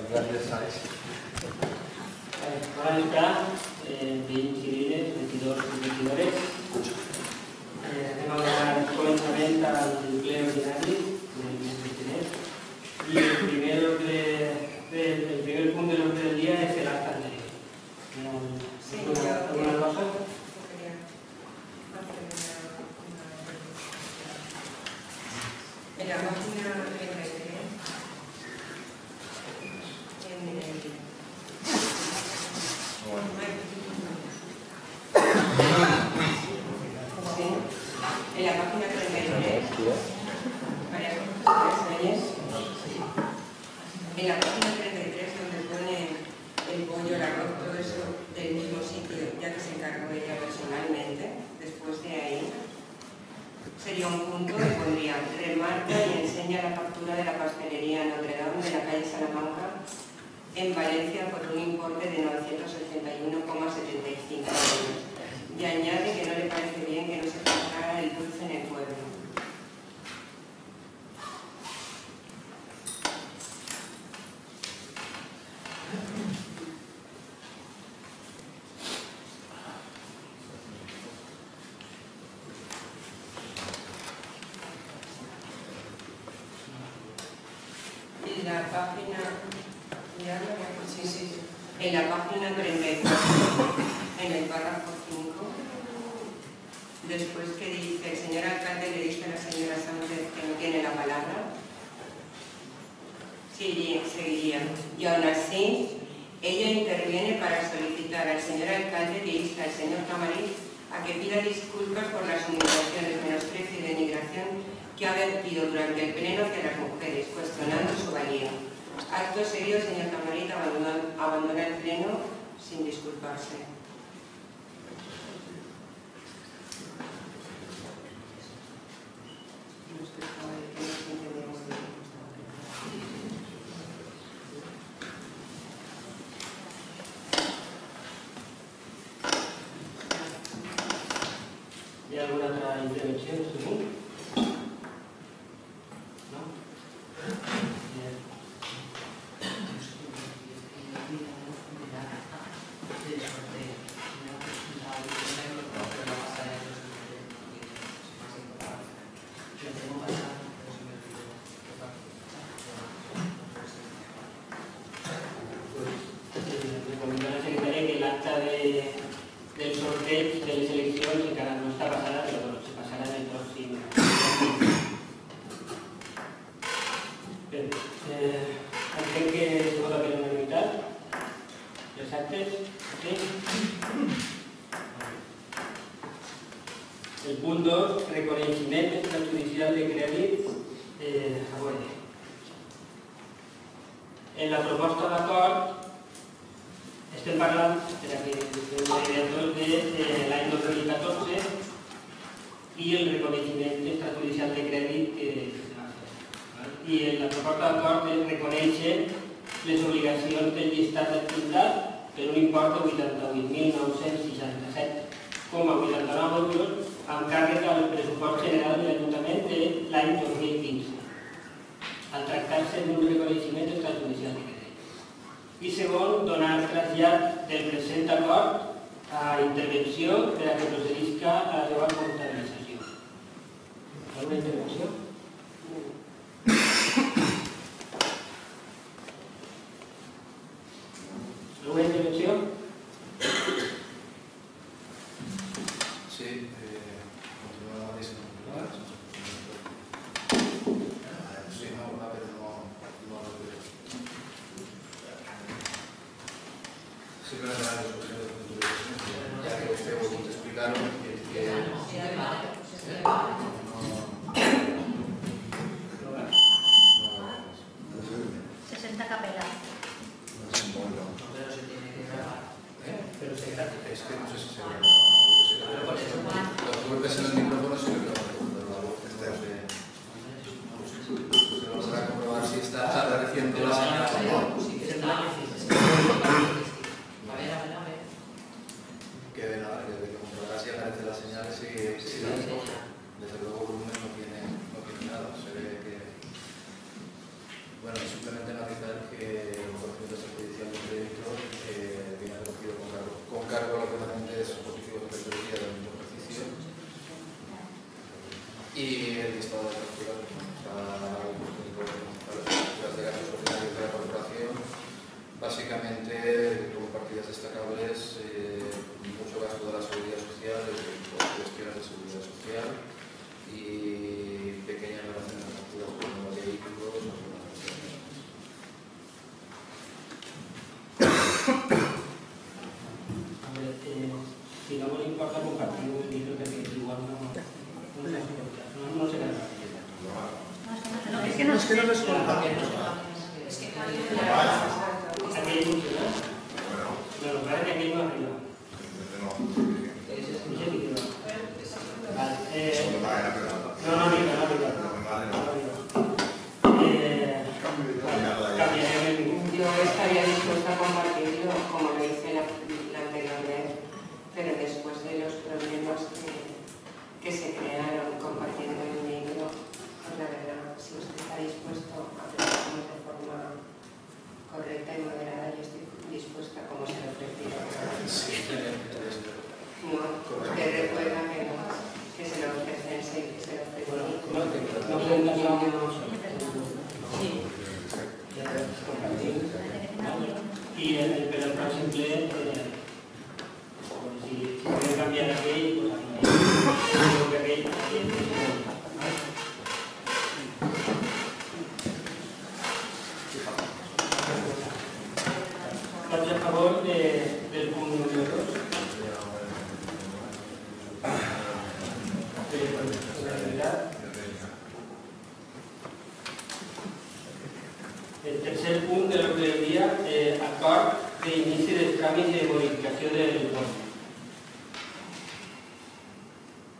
gràcies, Alex. Bona nit, 20 civils, 22 i 22. Anem a donar començament al ple ordinari del mes de gener. I el primer punt de l'ordre del dia és l'acte anterior. ¿Alguna cosa? En la página 33, en la página 33, donde pone el pollo, el arroz, todo eso del mismo sitio, ya que se encargó ella personalmente, después de ahí, sería un punto que pondría: remarca y enseña la factura de la pastelería Notre Dame de la calle Salamanca en Valencia por un importe de 981,75 euros. Y añade que no le parece bien que no se comprara el dulce en el pueblo. En la página 34, en el párrafo 5, después que dice: el señor alcalde le dice a la señora Sánchez que no tiene la palabra, seguiría. Y aún así, ella interviene para solicitar al señor alcalde que insta al señor Tamariz a que pida disculpas por las humillaciones, menosprecio y denigración que ha vertido durante el pleno hacia las mujeres, cuestionando su valía. Acto seguido, el señor Tamariz abandona el pleno sin disculparse. ¿Hay alguna otra intervención? ¿No? Recomiendo a la secretaria que el acta del sorteo de la selección encara no està passada, però bueno, se passarà en el pròxim. Bé, entenc que es vota per unanimitat. Els actes? Sí? El punt 2, reconeixement extrajudicial de crèdit a Boye. En la proposta d'acord estem parlant, per a que de l'any 2014 i el reconeixement extrajudicial de crèdit que se va fer. I en la proposta d'acord es reconeixen les obligacions del llistat d'activitat per un import de 88.967,89 euros amb càrrec al pressupost general de l'Ajuntament de l'any 2015, al tractar-se d'un reconeixement extrajudicial de crèdit. I segon, donar trasllat del present acord a intervenció per a que procedisca a la seva comptabilització. Alguna intervenció? Alguna intervenció? Sí, continua la mateixa temporada. Sí, no, però no repetiré. Simplement la resolució de puntuació, ja que vostè ha volgut explicar-ho, que es que no sé si se ve. Los golpes en el micrófono se ve, pero la voz está de... Se va a comprobar si está reciente la señal o no. Que de nada, que comprobar si aparece la señal, si la recoge. Desde luego el volumen no tiene nada. Se ve que... Bueno, simplemente analizar que el competencia judicial del proyecto viene recogido con cargo a los remanentes positivos de metodología del mismo ejercicio y el listado de facturas las de gastos ordinarios de la corporación, básicamente como partidas destacables mucho gasto de la seguridad social, cuestiones de seguridad social y pequeñas relaciones de facturas con los vehículos. Si no me importa compartir un libro que igual no se gana. Es que no les contamos. Aquí hay mucho, ¿no? Pero parece que aquí no arriba. No, arriba. Yo estaría dispuesta a compartirlo como lo hice la anterior vez, pero después de los problemas que se crearon compartiendo el libro, pues la verdad, si usted está dispuesto a trabajar de forma correcta y moderada, yo estoy dispuesta como se lo ofrecía. No, usted recuerda que se lo ofrecen, sí, que se lo ofrecen. No presentamos. Y pero el próximo ple, si quieren cambiar aquello, pues creo que aquello ¿Estás a favor del punto número 2? El tercer punt de l'ordre del dia, acord d'inici dels tràmits de modificació del ROM.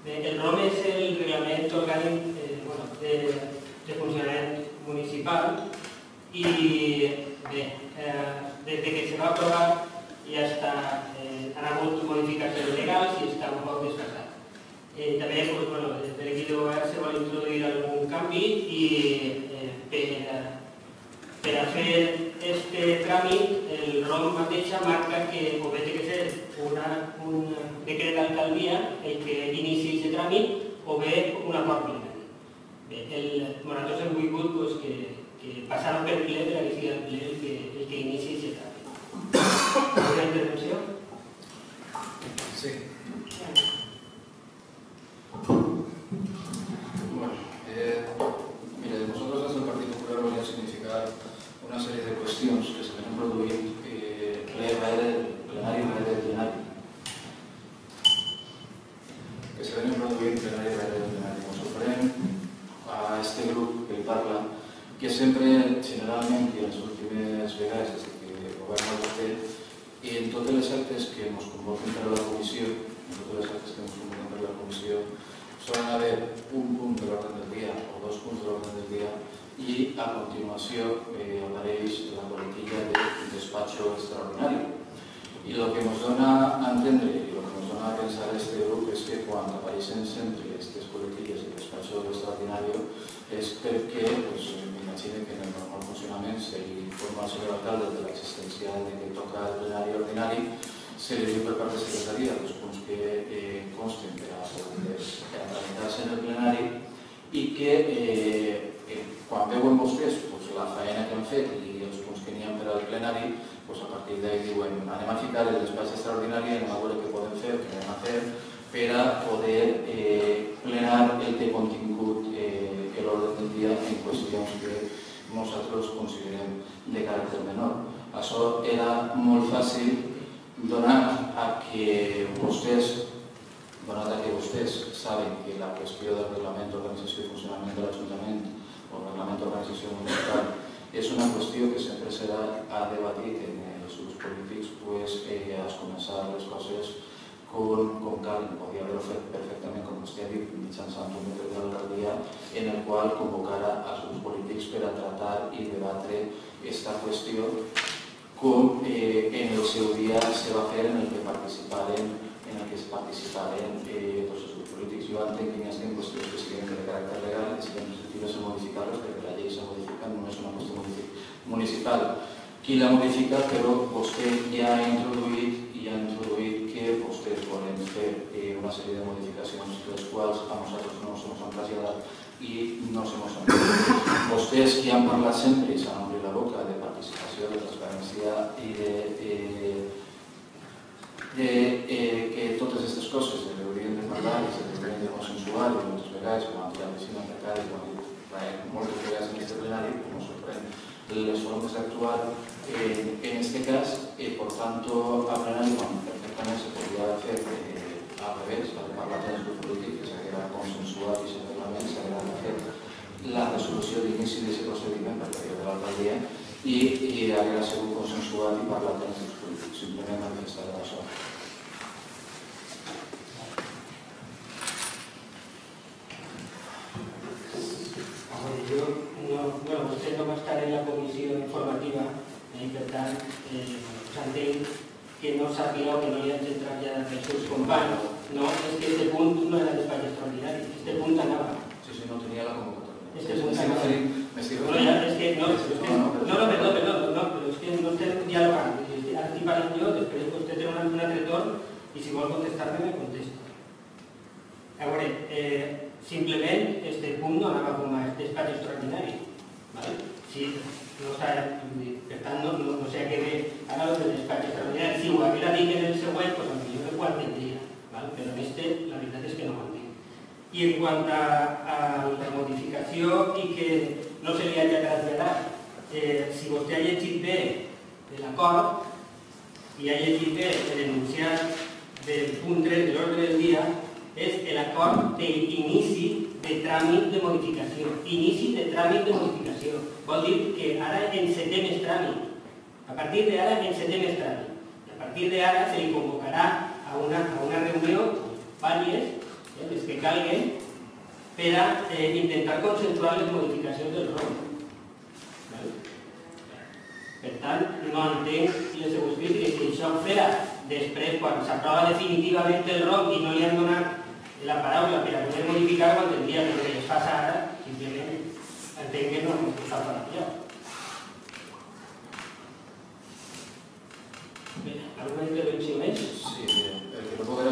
El ROM és el reglament orgànic de funcionament municipal i bé, des que se va aprovar ja han hagut modificacions legals i està un poc desfasat. També per aquí de govern se vol introduir algun canvi i per a fer aquest tràmit, el ROM mateixa marca que o bé té que ser un decret d'alcaldia el que inici aquest tràmit o bé un acord plenari. Nosaltres hem volgut que passar per ple per a que sigui el ple el que inici aquest tràmit. ¿Alguna intervenció? Sí. Mire, nosotros desde el Partido Popular volia significar una serie de cuestions que se venen produint ple rere plenari rere plenari. Que se venen produint plenari rere plenari. Ens sorprèn a este grup que parla que sempre, generalment, i en les últimes vegades des que governa vostè, i en totes les actes que ens convoquen per a la comissió, solen haver un punt de l'ordre del dia o dos punts de l'ordre del dia i a continuació apareix la coletilla de despacho extraordinari. I el que ens dona a entendre i el que ens dona a pensar este grup és que quan apareixen sempre aquestes coletilles de despacho extraordinari és perquè, m'imagino que en el normal funcionament se li informa al senyor alcalde de l'existència que toca el plenari ordinari, se li diu per part de secretaria els punts que consten per a tramitar-se en el plenari i que quan veuen vostès la feina que han fet i els punts que n'hi ha per al plenari, a partir d'ahí diuen anem a ficar el despatx extraordinari, anem a veure què podem fer, què anem a fer per a poder plenar el que contingut l'ordre del dia en qüestions que nosaltres considerem de caràcter menor. Això era molt fàcil donat a que vostès saben que la qüestió del reglament d'organització i funcionament de l'Ajuntament o el reglament d'organització municipal és una qüestió que sempre serà debatit en els grups polítics a començar les coses com cal. Podria haver-ho fet perfectament, com vostè ha dit, mitjançant un decret de l'alcaldia en el qual convocara els grups polítics per a tratar i debatre aquesta qüestió com en el seu dia se va fer en el que participaren els grups polítics. Jo entenc que hi ha qüestions que siguin de caràcter legal i siguin susceptibles de modificar-los perquè la llei s'ha modificat, no és una qüestió municipal. qui la modifica, però vostè ja ha introduït que vostès volen fer una sèrie de modificacions, les quals a nosaltres no se ens han traslladat i no se ens han traslladat. Vostès que han parlat sempre i s'han obrit la boca de participació, de transparència i que totes aquestes coses se haurien de parlar i se haurien de consensuar i moltes vegades, com han dit la vecina Mercadi, com han dit moltes vegades en aquest plenari, com us sorprèn les formes d'actuar en este cas, por tanto, a plenari perfectament se podria fer al revés, al parlar dels grups polítics, que s'haguera consensuat i segurament s'haguera de fer la resolució d'inici d'aquest procediment per període de l'alcaldia i haguera sigut consensuat i parlat amb els grups polítics, simplement manifestar això. Vostè no va estar en la comissió informativa i per tant s'entén que no sàpiga o que no li hagin traslladat els seus companys. No, és que aquest punt no era despatx extraordinari, aquest punt anava. Sí, no tenia la convocatòria. Este punt anava. Però és que no estem dialogant. Estic parlant jo, després vostè té un altre torn i si vol contestar-me, me contesta. A veure, simplement este punt no anava com a despatx extraordinari. Per tant, no sé a què ve ara el despatx extraordinari. Si ho haguera dit en el següent, doncs potser ho entendria. Però en este, la veritat és que no ho entenc. I en quant a la modificació i que no se li hagi traslladat, si vostè ha llegit bé l'acord i ha llegit bé l'enunciat del punt 3 de l'ordre del dia, és l'acord d'inici de tràmit de modificació. Inici de tràmit de modificació. Vol dir que ara encetem el tràmit. A partir d'ara encetem el tràmit. A partir d'ara se li convocarà a una reunió diverses, les que calguen, per a intentar consensuar les modificacions del ROM. Per tant, no entenc les seues crítiques. Si això ho farà després, quan s'aprova definitivament el ROM i no li han donat la paraula per a poder modificar, quan tindria que es passa ara, simplement entenc que no s'ha parat ja. Alguna intervenció més? Sí, el que no puc era...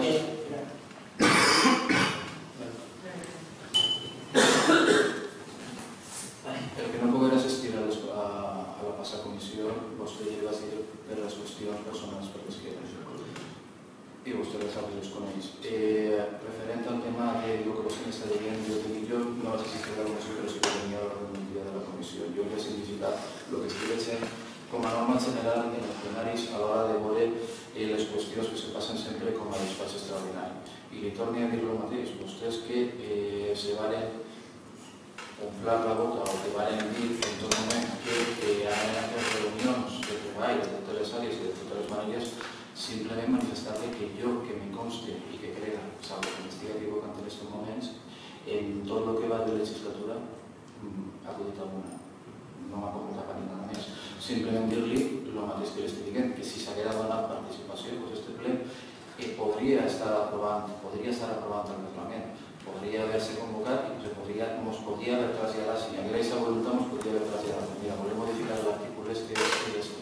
El que no puc era assistir a la passada comissió, vostè ja va dir per les qüestions personals per les que i vostè les coneix. Referent al tema de lo que vostè està dient, jo no vaig assistir a la comissió, però sí que tenia la reunió de la comissió. Jo he significat el que estic veient com a norma general en els plenaris a l'hora de veure les qüestions que se passen sempre com a despatx extraordinari. I li torno a dir el mateix, vostès que se varen ompllar la boca o que varen dir en tot moment que anaven a fer reunions de treball de totes les àrees i de totes les maneres, simplement manifestar-li que jo, que me conste i que crega, salvo que m'estigui equivocant en aquests moments, en tot el que va de legislatura ha acudit alguna. No m'ha convocat a ningú més. Simplement dir-li el mateix que l'estic dient, que si s'haguera donat participació, doncs este ple podria estar aprovant el reglament, podria haver-se convocat i ens podria haver traslladat, si hi haguera aquesta voluntat, ens podria haver traslladat. Mira, volem modificar l'article este,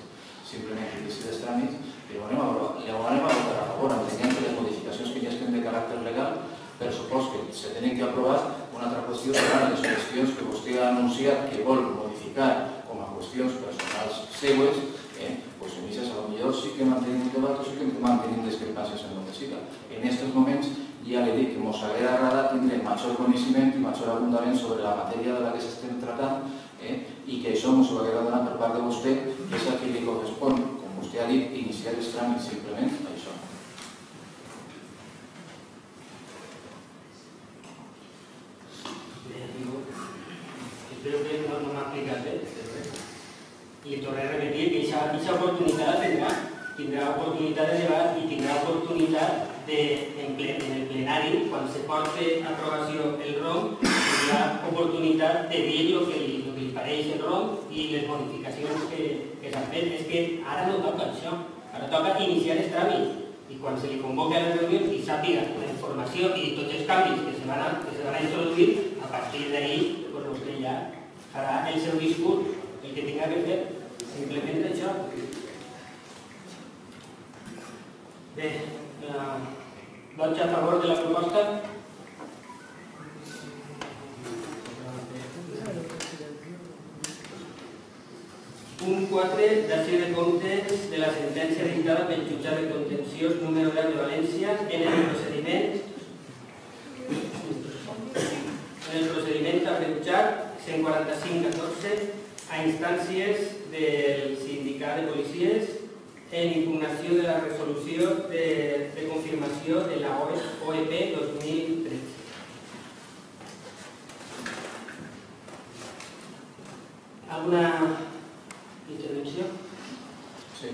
simplement inici dels tràmits, però ho anem a votar a favor, entenent que les modificacions que ja estem de caràcter legal, per supost que se tenen que aprovar. Una altra qüestió seran les qüestions que vostè ha anunciat que vol modificar com a qüestions personals seues, doncs en aquestes potser sí que mantenim un debat o sí que mantenim discrepàncies en el que siga. En aquests moments ja li dic que ens hauria agradat tindre major coneixement i major abundament sobre la matèria de la que s'estem tratant i que això ens ho hauria donat per part de vostè, que és el que li correspon, com vostè ha dit, iniciar els tràmits simplement això. Espero que no m'ha explicat bé. I tornaré a repetir que aquesta oportunitat tindrà oportunitat de debat i tindrà oportunitat en el plenari, quan se porti a aprovació el ROM, tindrà oportunitat de dir el que li pareix el ROM i les modificacions que s'han fet. És que ara no toca això, ara toca iniciar els tràmits. I quan se li convoca a les reunions i sàpiga la informació i tots els canvis que se van a introduir, a partir d'ahir vostè ja farà el seu discurs, el que tinga que fer. Simplement això. Bé, vots a favor de la proposta? Punt 4, dació de comptes de la sentència dictada pel jutjat de contenciós número 10 de València en el procediment rebutjat 145-14 a instàncies del sindicat de policies en impugnació de la resolució de confirmació de la OEP 2013. Alguna intervenció? Sí.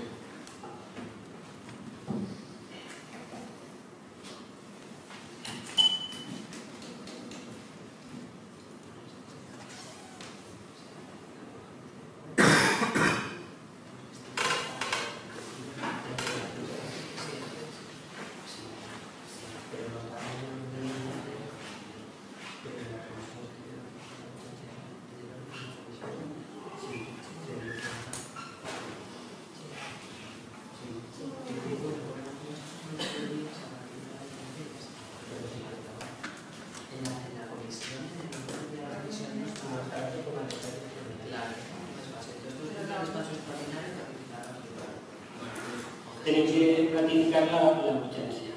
Tenim que ratificar la urgència.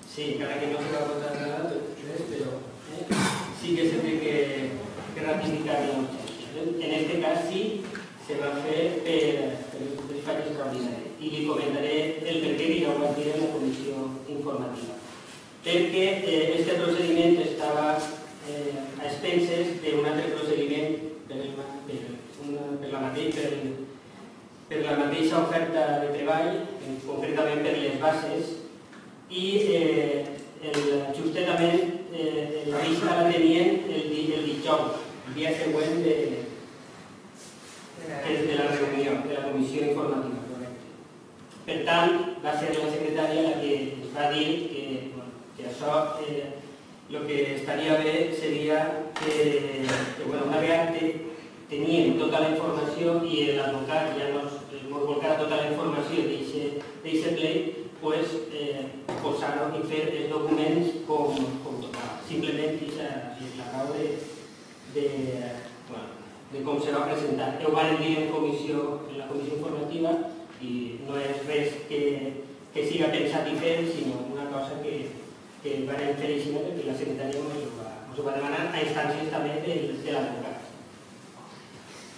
Sí, encara que no se va votar nada, però sí que se té que ratificar la urgència. En este cas sí se va fer per despatx extraordinari i li comentaré el perquè que ja ho vaig dir en la comissió informativa. Perquè este procediment estava a expenses d'un altre procediment per la mateixa oferta de treball, concretament per les bases, i justament la vista la tenien el dijous, el dia següent de la reunió, de la comissió informativa. Per tant, va ser la secretària la que ens va dir que això, el que estaria bé seria que una vegada teníem tota la informació i l'advocat ja ens volcarà tota la informació d'aquest ple, posar-ho i fer els documents com tocava. Simplement la raó de com se va presentar. Ho vam dir en la comissió informativa i no és res que siga pensat i fet, sinó una cosa que vam fer així perquè la secretària ens ho va demanar a instàncies també de l'advocat.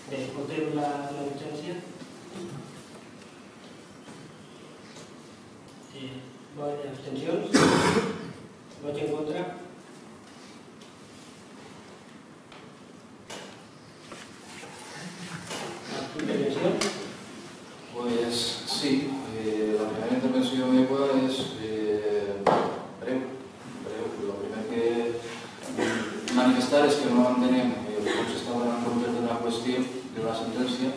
Bé, votem la urgència. Abstencions? Vots en contra? Intervenció? Pues sí, la primera intervenció meva és breu. Lo primer que manifestar és que no entenem com s'està donant compte d'una qüestió, d'una sentència,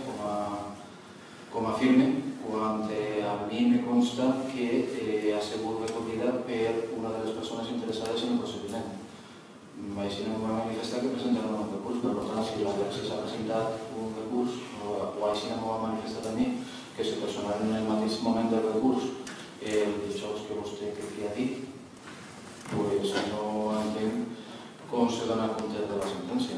com a firme, quan a mi me consta que ha sigut recollida per una de les persones interessades en el procediment. Així no em va manifestar que presentaran un recurs, per tant, si s'ha presentat un recurs, o així no m'ho va manifestar a mi, que se personaran en el mateix moment del recurs el dijous que vostè ha dit, doncs no entenc com se dona compte de la sentència.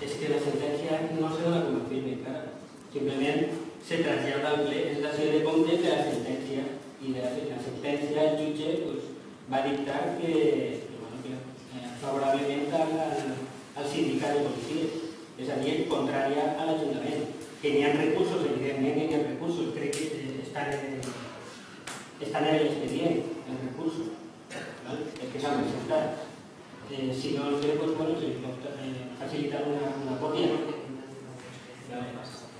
És que la sentència no se dona com a firme encara. Simplement se trasllada al ple, és dació de comptes de la sentència i de la sentència el jutge va dictar que favorablement al sindicat de policies, és a dir, contrària a l'Ajuntament. Que n'hi ha recursos, evidentment n'hi ha recursos, crec que estan en l'expedient, els recursos, el que s'han presentat. Si no els ve, doncs se li pot facilitar una còpia.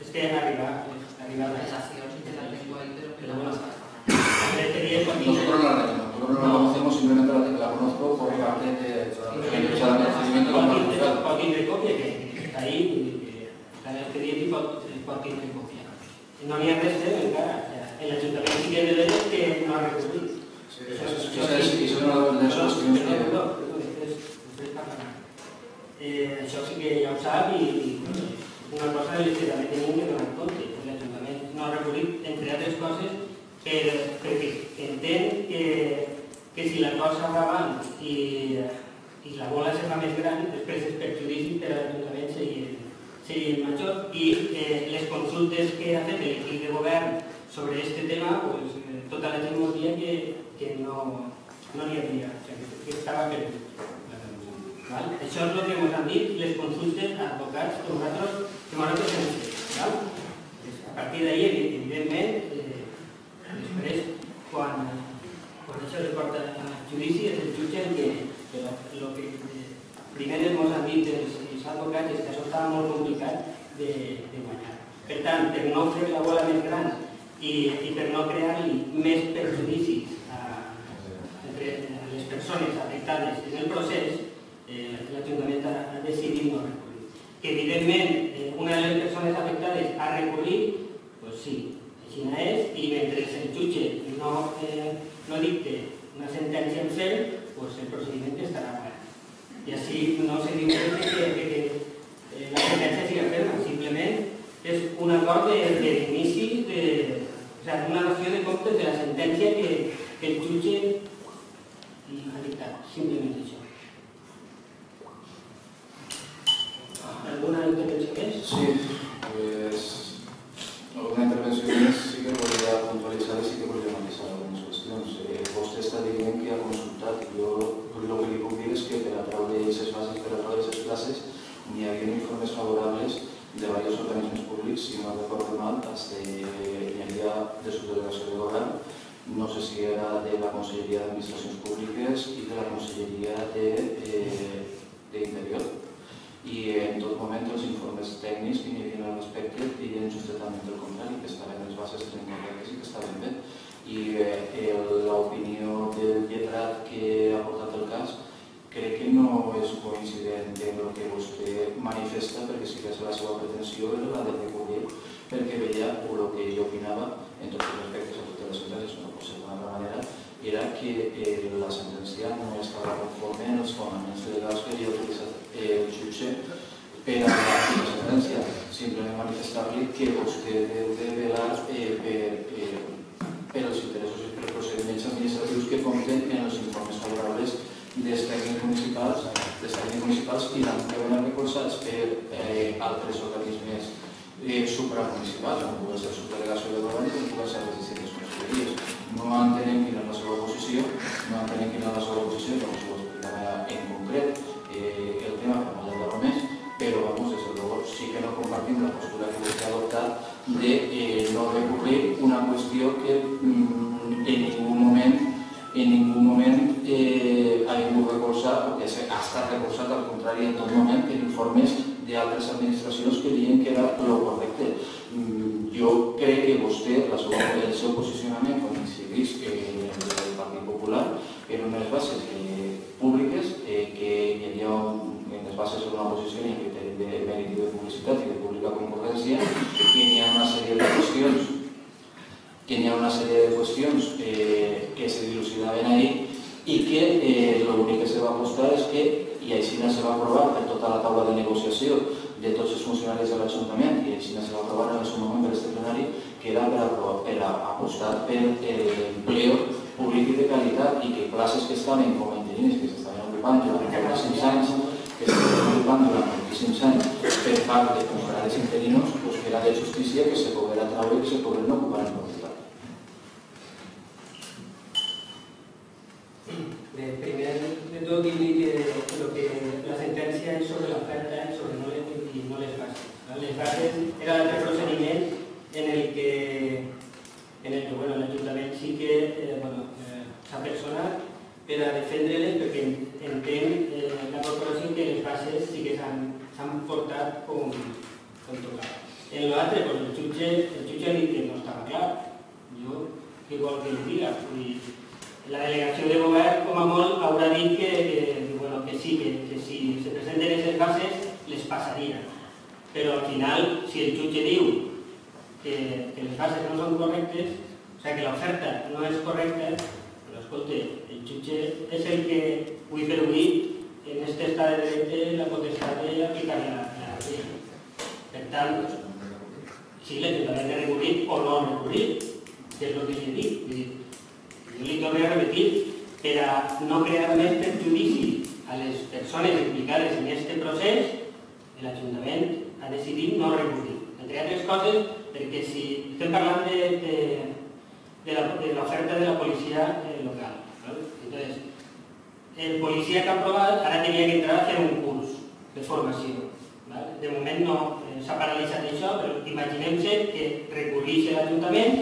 És que han arribat les accions i te la tengo ahí, pero bueno. Nosotros no la conocemos, simplemente la conozco por parte de la procedimiento de la pot tindre còpia, que està ahí, que està en l'expedient i pot tindre còpia. No n'hi ha res encara. L'Ajuntament sí que és de que no ha recorrit. Això és una de les qüestions que això sí que ja ho sap i una cosa de les que també tenim que donar compte. L'Ajuntament no ha recollit, entre altres coses, perquè entén que si la cosa va avant i la bola se fa més gran, després els perjudicis per a l'Ajuntament serien majors i les consultes que ha fet l'equip de govern sobre aquest tema, tota la gent ens dia que no n'hi havia, que estava perdut. Això és el que ens han dit les consultes a advocats que nosaltres hem fet. A partir d'ahir, evidentment, després, quan això es porta a judici, és el jutge el que el que primer ens han dit els advocats és que això estava molt complicat de guanyar. Per tant, per no fer la bola més gran i per no crear-li més perjudicis entre les persones afectades en el procés, l'Ajuntament ha decidit no recurrir. Que evidentment una de les persones afectades ha recorrit, doncs sí, així és, i mentre el jutge no dicte una sentència en ferm, doncs el procediment estarà obert. I així no se diu que la sentència sigui ferma, simplement és un acord d'inici, una dació de comptes de la sentència que el jutge ha dictat, simplement això. ¿Alguna intervenció més? Sí, pues alguna intervenció més sí que volia puntualitzar i sí que volia analitzar algunes qüestions. Vostè està dient que ha consultat. Jo el que li puc dir és que per a treure aquestes bases, per a treure aquestes places, n'hi havia informes favorables de diversos organismes públics, si no recordo mal, n'hi havia de subdelegació de govern, no sé si era de la Conselleria d'Administracions Públiques i de la Conselleria d'Interior. I en tot moment els informes tècnics que hi havia al respecte deien justament el contrari, que estaven les bases correctes i que estaven bé. I l'opinió del lletrat que ha portat el cas crec que no és coincident amb el que vostè manifesta, perquè sí que la seva pretensió era la de recurrir, perquè veia el que ell opinava en tots els respectes a totes les sentències, no pot ser d'una altra manera, era que la sentència no estava conforme en els fonaments legals que havia utilitzat el jutge per a la sentència. Simplement manifestar-li que vostè deu de velar per als interessos i per als procediments administratius que compten en els informes favorables dels tècnics municipals i l'àmpliament recolzats per altres organismes supramunicipals, com pugui ser la subdelegació de govern i com pugui ser les distintes conselleries. No entenem quina és la seva posició, llavors ho explicarà en concret el tema per no allargar-ho més, però des de luego sí que no compartim la postura que vostè ha adoptat de no recurrir una qüestió que en ningú moment ha vingut recolzar o que ha estat recolzat, al contrari, en tot moment per informes d'altres administracions que diuen que era el correcte. Jo crec que vostè, el seu posicionament coincideix en el Partit Popular en unes bases públiques, que hi havia unes bases en una posició en criteri de mèrit i de publicitat i de pública concurrència, que n'hi ha una sèrie de qüestions que se dilucidaven ahir i que l'únic que se va apostar és que, i així se va aprovar per tota la taula de negociació de tots els funcionaris de l'Ajuntament, i així se va aprovar en el seu moment per este plenari, que era per apostar per l'empleo públic i de qualitat i que places que estaven com a interines, que s'estaven ocupant durant moltíssims anys, per part de funcionaris interinos, que era de justícia que se poguera treure i que se pogueren ocupar en qualitat. Primer de tot, dir-li que la sentència és sobre l'oferta i no les bases. Les bases era l'altre procediment en el que l'Ajuntament sí que s'ha personat per a defendre-les, perquè entén la corporació que les bases sí que s'han portat com tocava. En l'altre, el jutge ha dit que no estava clar. Jo, què vol que li diga? La delegació de govern, com a molt, haurà dit que sí, que si se presenten aquestes bases, les passaria. Però al final, si el jutge diu que les bases no són correctes, o sigui que l'oferta no és correcta, però escolta, el jutge és el que, avui per avui, en aquest este està de dret la potestat d'aplicar la llei. Per tant, sí, l'Ajuntament de recurrir o no recurrir, que és el que s'ha dit. Jo li torno a repetir, per a no crear més perjudici a les persones implicades en aquest procés, l'Ajuntament ha decidit no recurrir. Entre altres coses, perquè si estem parlant de l'oferta de la policia local. Entonces, el policia que ha aprovat ara tenia que entrar a fer un curs de formació. De moment no s'ha paralitzat això, però imaginem-se que recurreix l'Ajuntament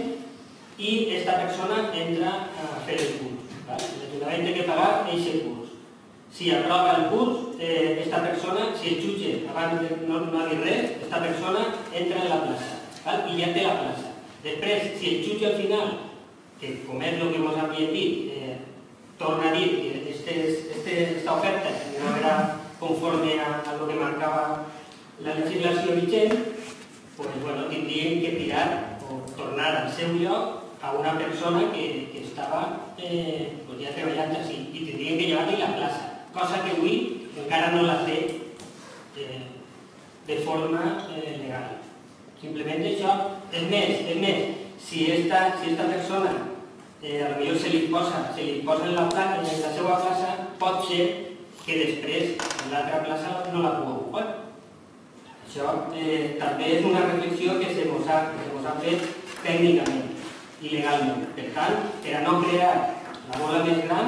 i aquesta persona entra a fer el curs. L'Ajuntament té que pagar aquest curs. Si aprova el curs, aquesta persona, si el jutge abans no ha dit res, aquesta persona entra en la plaça i ja té la plaça. Després, si el jutge al final, que com és el que ens havien dit, torna a dir que aquesta oferta no era conforme a el que marcava la legislació vigent, doncs tindrien que tirar o tornar al seu lloc a una persona que estava ja treballant així i tindrien que llevar-li la plaça, cosa que avui encara no la té de forma legal. Simplement això. És més, si aquesta persona potser se li posa en la seva plaça, pot ser que després l'altra plaça no la pugui ocupar. Això també és una reflexió que se mos ha fet tècnicament i legalment. Per tant, per a no crear la bola més gran,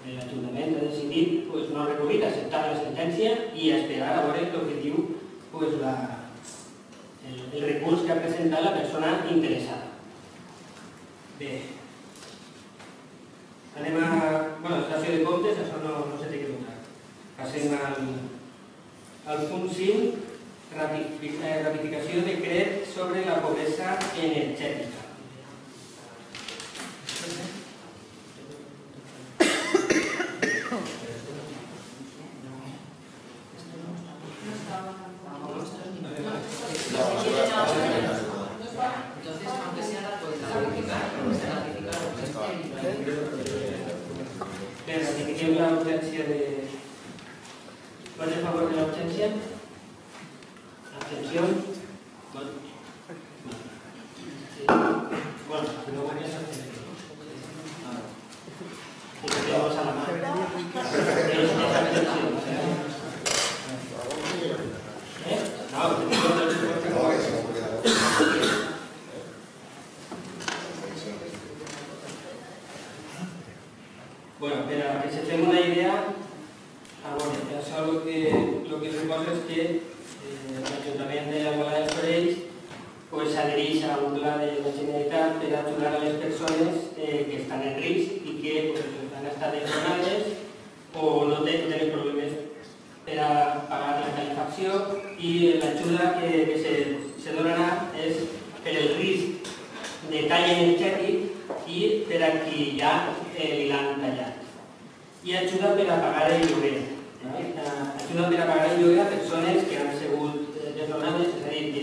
l'Ajuntament ha decidit no recurrir, acceptar la sentència i esperar a veure el que diu el recurs que ha presentat la persona interessada. Bé, anem a estació de comptes, això no s'ha de votar. Passem al punt 5, ratificació de decret sobre la pobresa energètica. Ratifiquem la urgència de... ¿Vots a favor de la urgència? ¿Abstenció? Bueno, si no voy a hacer... Si no tenemos a la mano. Es abstenció. Bueno, per a que se fem una idea, això el que suposa és que l'Ajuntament d'Alcalá de Xivert s'adhereix a un pla de la Generalitat per ajudar a les persones que estan en risc i que han estat desnonades o no tenen problemes per a pagar la calefacció, i l'ajuda que se donarà és per el risc de tall energètic i per a qui ja li l'han tallat. I ajuda per a pagar el lloguer. Ajuda per a pagar el lloguer a persones que han sigut desnonades, és a dir, que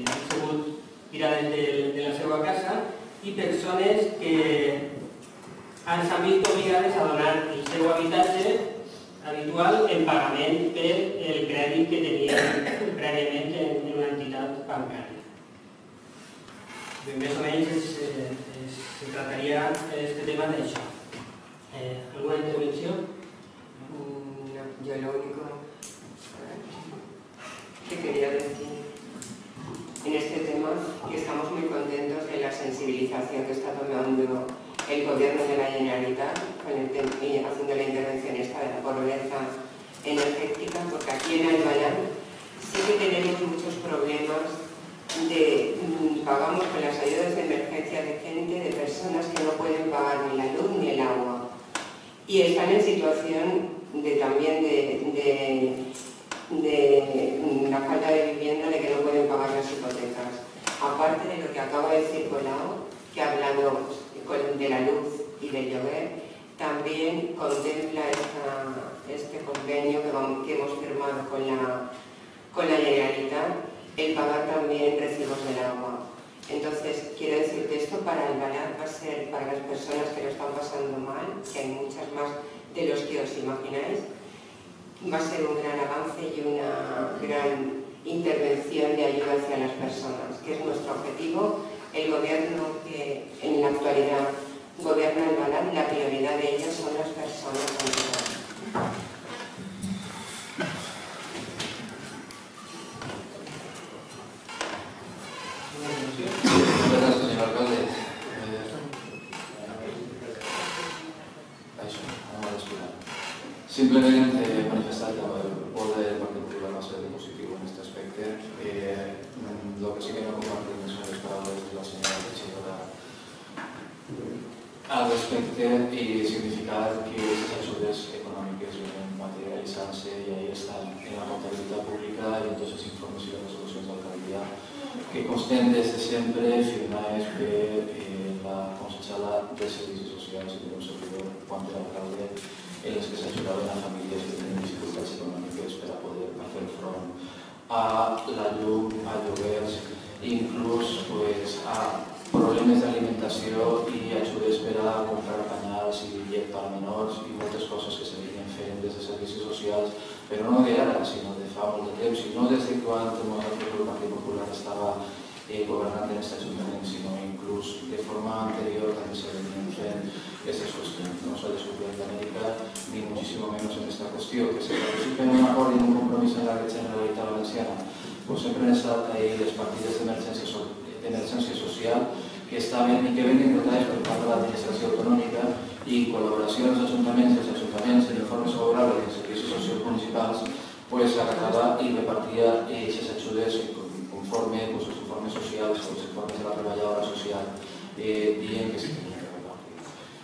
han sigut tirades de la seva casa, i persones que s'han vist obligades a donar el seu habitatge habitual en pagament per el crèdit que tenien prèviament en una entitat bancària. Més o menys se trataria este tema d'això. ¿Alguna intervención? No, yo lo único que quería decir en este tema que estamos muy contentos de la sensibilización que está tomando el Gobierno de la Generalitat haciendo la intervención esta de la pobreza energética, porque aquí en Albalán sí que tenemos muchos problemas pagamos con las ayudas de emergencia de gente, de personas que no pueden pagar ni la luz ni el agua y están en situación también de la falta de vivienda, de que no pueden pagar las hipotecas. Aparte de lo que acaba de decir Colau, que ha hablado de la luz y del lloguer, también contempla este convenio que hemos firmado con la Generalitat, el pagar también recibos del agua. Entonces, quiero decirte, esto para Albalán va a ser para las personas que lo están pasando mal, que hay muchas más de los que os imagináis, va a ser un gran avance y una gran intervención de ayuda hacia las personas, que es nuestro objetivo. El gobierno que en la actualidad gobierna el Balán, la prioridad de ellas son las personas. Gracias, señor alcalde. Simplemente manifestar que el poder del Partido Popular va a ser positivo en este aspecto. Lo que sí que no compartimos son las palabras de la señora Teixidora al respecto y significar que esas ayudas económicas vienen materializarse y ahí están en la contabilidad pública y entonces informes y resoluciones de alcaldía que consten desde siempre firmadas por la consejera de Servicios Sociales y de un servidor Juan de Alcalde, en las que se ayudaban a familias que tienen dificultades económicas para poder hacer front a la llum, a lloguers, inclús pues, a problemes de alimentació i ajudes per a comprar pañals i llet per a menors i moltes coses que se venien fent des de servicis socials, però no d'ara, sinó de fa molt de temps, i no des de quan el Partit Popular estava governant en aquest Ajuntament, sinó inclús de forma anterior també se venien fent aquestes qüestions. No s'ha descobert d'Amèrica ni muchísimo menos en esta qüestió, que se participen en un acord i en un compromís en la Generalitat Valenciana, pues sempre han estat ahí les partides d'emergència social que estaven i que venen dotades per part de l'administració autonòmica i col·laboració dels ajuntaments en informes favorables dels servicis socials municipals, pues acabava i repartia aquestes ajudes conforme els informes socials, els informes de la treballadora social, dient que se tenien que repartir.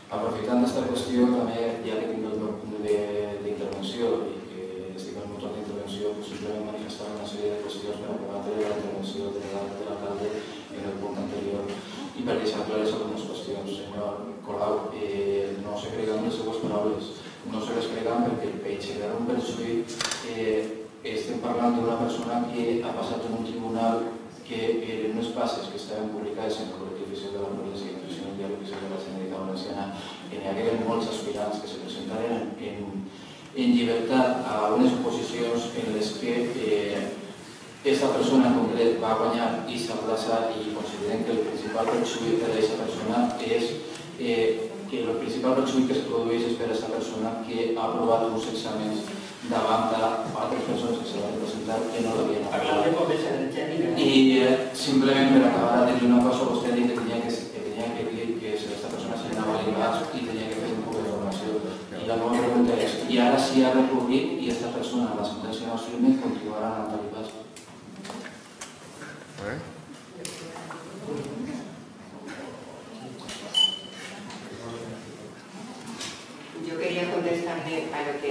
Aprofitant d'esta qüestió, també, ja que tinc el meu punt d'intervenció i que estic en el meu torn d'intervenció, simplement manifestar una sèrie de qüestions per rebatre la intervenció de l'alcalde en el punt anterior i per deixar clares algunes qüestions. Senyor Colau, no se creguen les seues paraules, no se les creguen perquè per generar un perjuït estem parlant d'una persona que ha passat en un tribunal que en unes passes que estaven publicades en el boletí oficial de la província i en el diari oficial de la Generalitat Valenciana hi hagué molts aspirants que se presentaren en llibertat a unes oposicions en les que aquesta persona en concret va guanyar aquesta plaça i considerem que el principal perjuït per a aquesta persona és que el principal perjuït que es produeix és per a aquesta persona que ha aprovat uns exàmens davant d'altres persones que se van presentar que no l'havien aprovat. I simplement per acabar de dir una cosa, vostè ha dit que tenia que dir que aquesta persona se n'anava a l'IBAS i tenia que fer un poc de formació. I la meva pregunta és, i ara si ha recurrit i aquesta persona, la sentència no es firme, continuarà anant a l'IBAS? Yo quería contestarle a lo que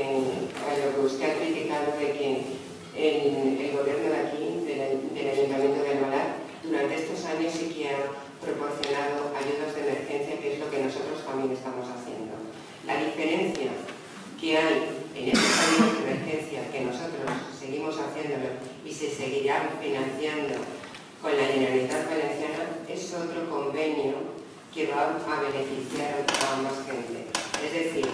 usted ha criticado de que el gobierno de aquí, del Ayuntamiento de Albalá, durante estos años sí que ha proporcionado ayudas de emergencia, que es lo que nosotros también estamos haciendo. La diferencia que hay en estos ayudas de emergencia, que nosotros seguimos haciéndolo y se seguirán financiando con la Generalitat Valenciana, es otro convenio que va a beneficiar a más gente. Es decir,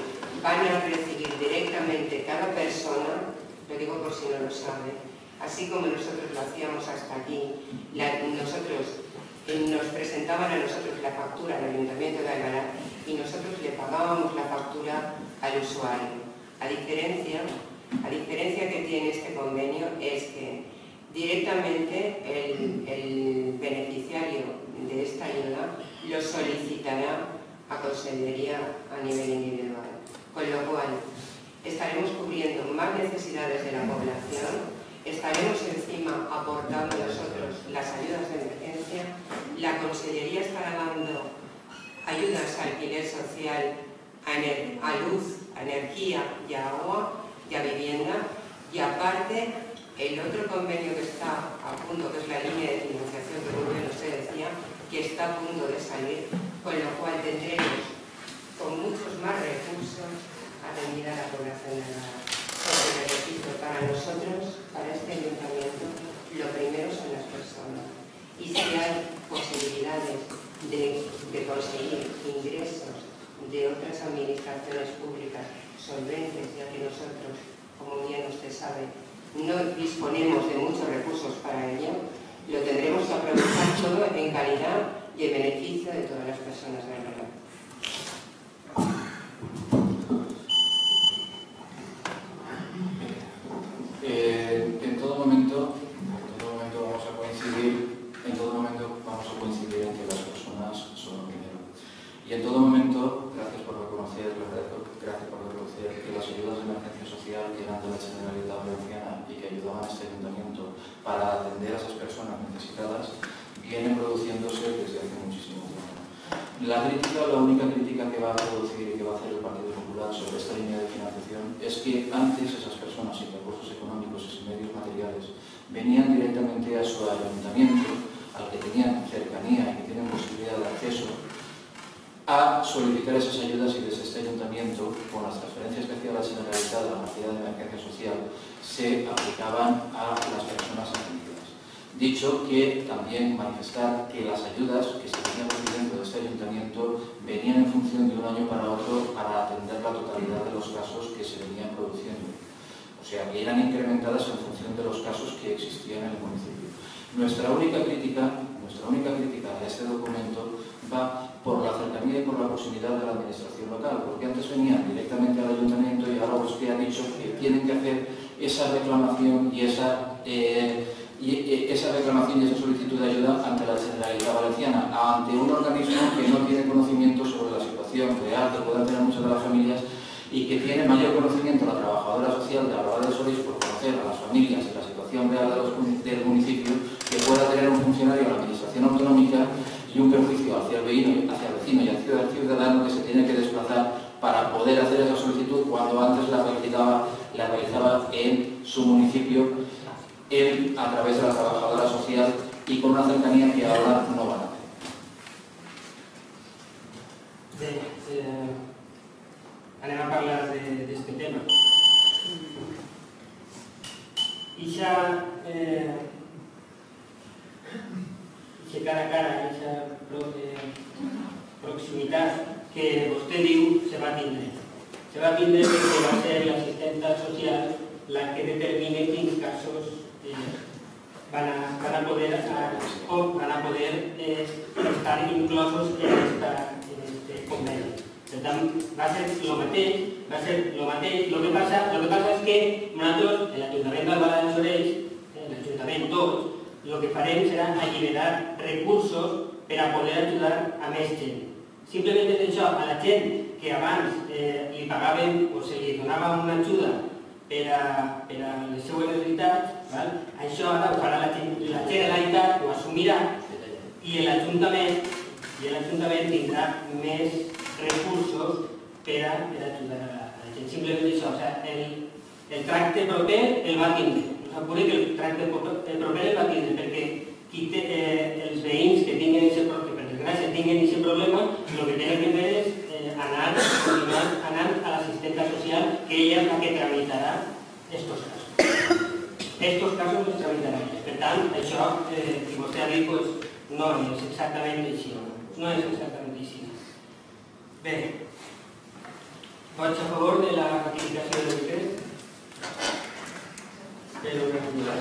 van a recibir directamente cada persona, lo digo por si no lo sabe, así como nosotros lo hacíamos hasta aquí, nos presentaban a nosotros la factura al Ayuntamiento de Albalá y nosotros le pagábamos la factura al usuario. A diferencia que tiene este convenio es que directamente el beneficiario de esta ayuda lo solicitará a Consellería a nivel individual, con lo cual estaremos cubriendo más necesidades de la población, estaremos encima aportando nosotros las ayudas de emergencia, la Consellería estará dando ayudas a alquiler social, a luz, a energía y a agua y a vivienda, y aparte el otro convenio que está a punto, que es la línea de financiación que muy bien usted decía, que está a punto de salir, con lo cual tendremos con muchos más recursos atendida a la población de Albalá. Porque, repito, para nosotros, para este ayuntamiento, lo primero son las personas. Y si hay posibilidades de conseguir ingresos de otras administraciones públicas solventes, ya que nosotros, como bien no disponemos de muchos recursos para ello, lo tendremos que aprovechar todo en calidad y en beneficio de todas las personas del reloj. En todo momento vamos a coincidir en que las personas son lo primero. Y en todo momento, gracias por reconocer que las ayudas de emergencia social que eran de la Generalitat Valenciana y que ayudaban a este ayuntamiento para atender a esas personas necesitadas, vienen produciéndose desde hace muchísimo tiempo. La única crítica que va a producir y que va a hacer el Partido Popular sobre esta línea de financiación es que antes esas personas sin recursos económicos y sin medios materiales venían directamente a su ayuntamiento, al que tenían cercanía y que tienen posibilidad de acceso, a solicitar esas ayudas, y desde este ayuntamiento, con las transferencias que hacía la Generalitat de la partida de emergencia social, se aplicaban a las personas atendidas. Dicho que también manifestar que las ayudas que se venían recibiendo de este ayuntamiento venían en función de un año para otro para atender la totalidad de los casos que se venían produciendo. O sea, que eran incrementadas en función de los casos que existían en el municipio. Nuestra única crítica a este documento va por la cercanía y por la proximidad de la administración local, porque antes venían directamente al ayuntamiento y ahora usted ha dicho que tienen que hacer esa reclamación y esa solicitud de ayuda ante la Generalitat Valenciana, ante un organismo que no tiene conocimiento sobre la situación real que puedan tener muchas de las familias y que tiene mayor conocimiento la trabajadora social de Albalade de Solís por conocer a las familias y la situación real del municipio que pueda tener un funcionario de la administración autonómica y un perjuicio hacia el vecino y hacia el ciudadano que se tiene que desplazar para poder hacer esa solicitud cuando antes la realizaba en su municipio a través de la trabajadora social y con una cercanía que ahora no van a tener. Anem a parlar d'este tema. Ixa cara a cara, ixa proximitat que vostè diu se va tindre. Se va tindre perquè va ser l'assistenta social la que determine quins casos van a poder estar inclosos en este conveni. Per tant, va ser el mateix. Lo que passa és que nosaltres, l'Ajuntament d'Albalade de Solís, l'Ajuntament tots, el que farem serà alliberar recursos per a poder ajudar a més gent. Simplement és això, a la gent que abans li pagaven o se li donava una ajuda per a les seues necessitats, això ara ho farà la Generalitat, ho assumirà, i l'Ajuntament tindrà més recursos per a ajudar a la gent. Simplement això, el tracte proper el va tindre. Us asseguro que el tracte proper el va tindre, perquè els veïns que tinguin aquest problema, que per desgràcia tinguin aquest problema, el que tenen que fer és continuar anant a l'assistenta social, que ella és la que tramitarà estos casos. Estos casos els tramitarà ella. Per tant, això que vostè ha dit no és exactament així. No és exactament així. Bé, vots a favor de la ratificació del decret? La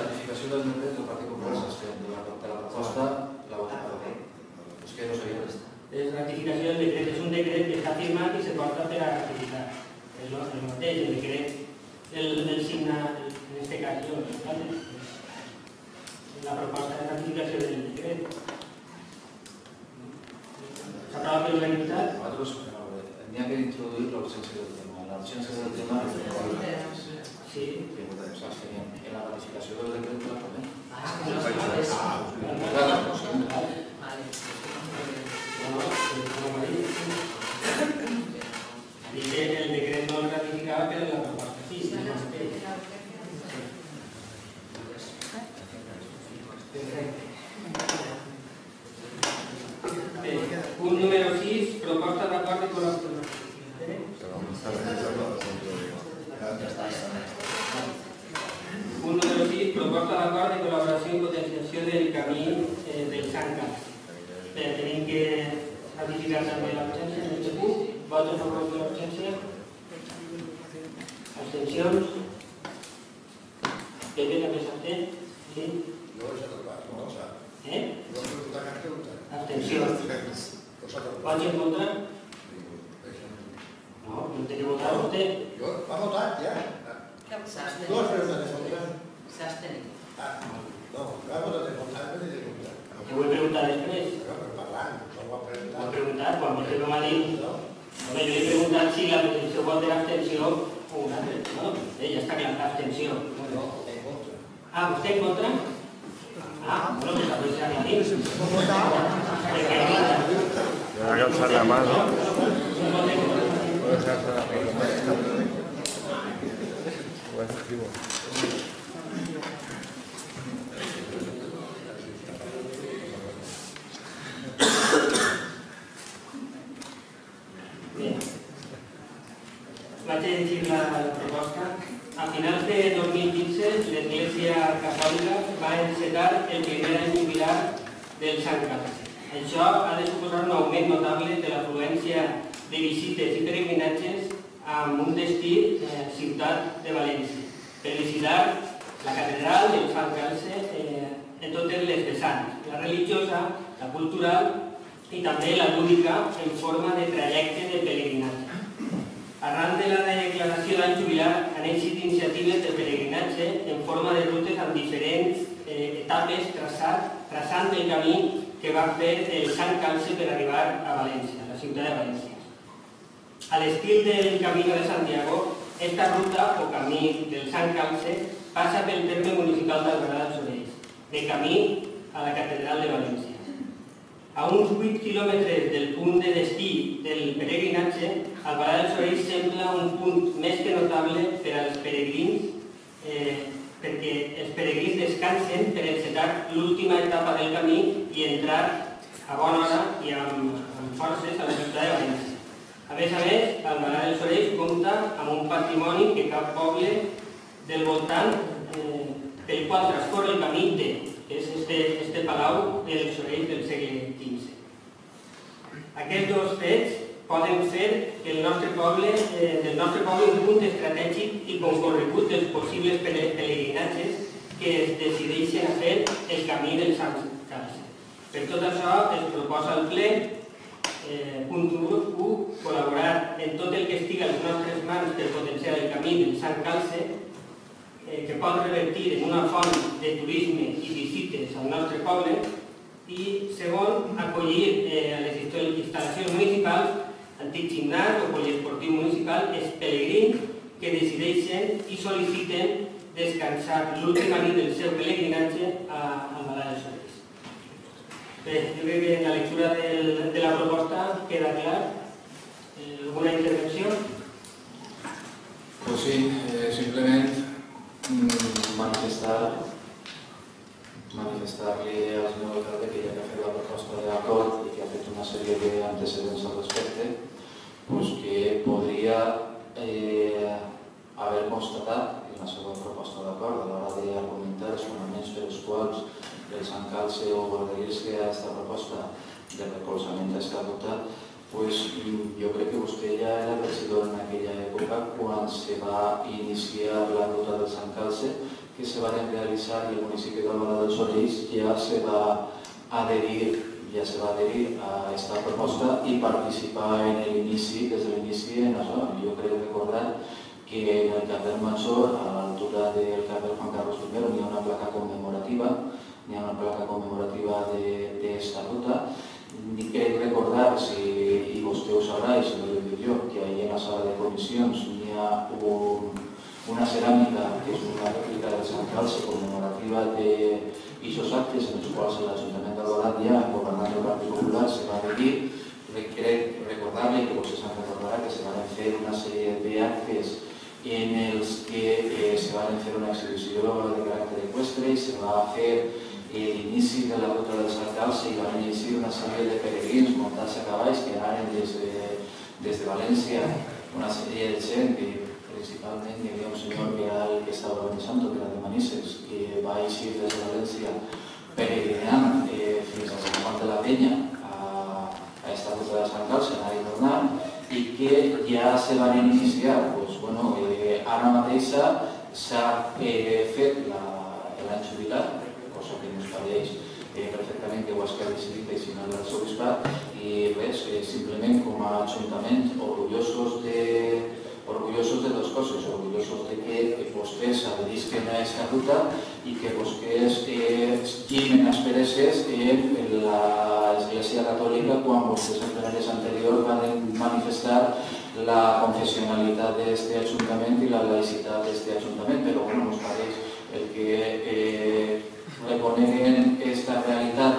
ratificació del decret del Partit Popular s'abstén. De la proposta la vota a favor. És que no sabia res. La ratificació del decret és un decret que està firmat i se porta per a ratificar. És el mateix, el decret el signa, en aquest cas, la proposta de ratificació del decret. S'aprova per unanimitat? N'hi ha que introduir l'absència del tema. L'absència del tema sí. En la ratificació del decret de la Parlament. Dice que el decret no el ratificava, però la proposta sí. Perfecte. Punt número 6, proposta d'acord de col·laboració. Punt número 6, proposta d'acord de col·laboració i potenciació del camí del Sant Cas. Tenim que ratificar també l'absència en aquest punt. Vots a favor de l'absència? Abstencions? Pepe també s'absté? Sí? Jo he estat pas, no ho sap. Eh? Jo he votat cap pregunta. Abstenció. Vots en contra? No, no té que votar vostè. Jo m'ha votat, ja. Dues preguntes de contra. S'abstenir. No, m'ha votat de contra, no de contra. Ho he preguntat després. Però parlant, no ho ha Ho he preguntat. preguntat, quan vostè no m'ha dit. Home, jo he preguntat si la petició vot era abstenció o un altre. No, ja està clar, abstenció. No, en contra. Ah, vostè en contra? Ah, bueno, pues a veces a mí. Me va a cansar la mano. Puedes hacer la mano. Puedes escribir. Bien. Vaig a llegir la proposta. A finals de 2015, l'Església Catòlica va encetar el primer any jubilar del Sant Calce. Això ha de suposar un augment notable de l'afluència de visites i peregrinatges amb un destí ciutat de València. Per visitar la catedral del Sant Calce en totes les vessants, la religiosa, la cultural i també la lúdica en forma de trajecte de peregrinatge. Arran de la declaració d'any jubilar han eixit iniciatives de peregrinatge en forma de rutes amb diferents etapes traçant el camí que va fer el Sant Calce per arribar a València, a la ciutat de València. A l'estil del Camino de Santiago, esta ruta o camí del Sant Calce passa pel terme municipal d'Albarà dels Sorells, de camí a la catedral de València. A uns 8 quilòmetres del punt de destí del peregrinatge, Albarà dels Sorells sembla un punt més que notable per als peregrins, perquè els peregrins descansen per encetar l'última etapa del camí i entrar a bona hora i amb forces a la ciutat de València. A més, Albarà dels Sorells compta amb un patrimoni que cap poble del voltant pel qual transcorre el camí té, que és este palau dels Sorells del segle XV. Aquests dos fets poden fer que del nostre poble un punt estratègic i concorregut dels possibles peregrinatges que es decideixen a fer el camí del Sant Calce. Per tot això es proposa al ple, punt 1, col·laborar en tot el que estigui a les nostres mans per potenciar el camí del Sant Calce, que pot revertir en una font de turisme i visites al nostre poble, i segon, acollir a les instal·lacions municipals, antic gimnàs o poliesportiu municipal, els pelegrins que decideixen i sol·liciten descansar l'última nit del seu pelegrinatge a Albarà dels Sorells. Bé, jo crec que en la lectura de la proposta queda clar. ¿Alguna intervenció? Pues sí, simplement manifestar-li al senyor alcalde que ja que ha fet la proposta d'acord i que ha fet una sèrie d'antecedents al respecte, pues que podria haver constatat en la seva proposta d'acord a l'hora d'argumentar els fonaments per als quals el Sant Calce o adherir-se a aquesta proposta de recolzament a aquesta ruta, pues jo crec que vostè ja era regidor en aquella època quan se va iniciar la ruta del Sant Calce, que se va realitzar i el municipi d'Albarà dels Sorells ja se va adherir a aquesta proposta i participar en l'inici, des de l'inici en això. Jo crec recordar que en el carrer Major, a l'altura del carrer Juan Carlos I, hi ha una placa commemorativa d'esta ruta. Ni crec recordar, i vostè ho sabrà, i si no ho dic jo, que allà en la sala de comissions hi ha una ceràmica que és una rèplica del Sant Calce commemorativa d'aixòs actes en els quals l'Ajuntament d'Albarà ja, governant el Partit Popular, se va adherir. Crec recordar-li, que vostè se'n recordarà, que se van fer una sèrie d'actes en els que se van fer una exhibició de caràcter eqüestre i se va fer l'inici de la ruta del Sant Calce i van iniciar una sèrie de peregrins muntats a cavalls que anaven des de València, una sèrie de gent que principalment hi havia un senyor que era el que estava organitzant, que era de Manises, que va eixir des de València peregrinant fins a Sant Juan de la Penya a aquesta ruta del Sant Calce, anar i tornar, i que ja se van iniciar, ara mateixa s'ha fet l'any jubilat, cosa que ens pareix perfectament que ho has decidit de signar l'arxebisbat, i res, simplement com a ajuntament orgullosos de dues coses, orgullosos de que vostès adherisquen a aquesta ruta i que vostès llimen aspereses en l'Església Catòlica quan vostès en plenaris anteriors van manifestar la confessionalitat d'aquest ajuntament i la laïcitat d'aquest ajuntament, però bueno, ens pareix el que reconeguen aquesta realitat,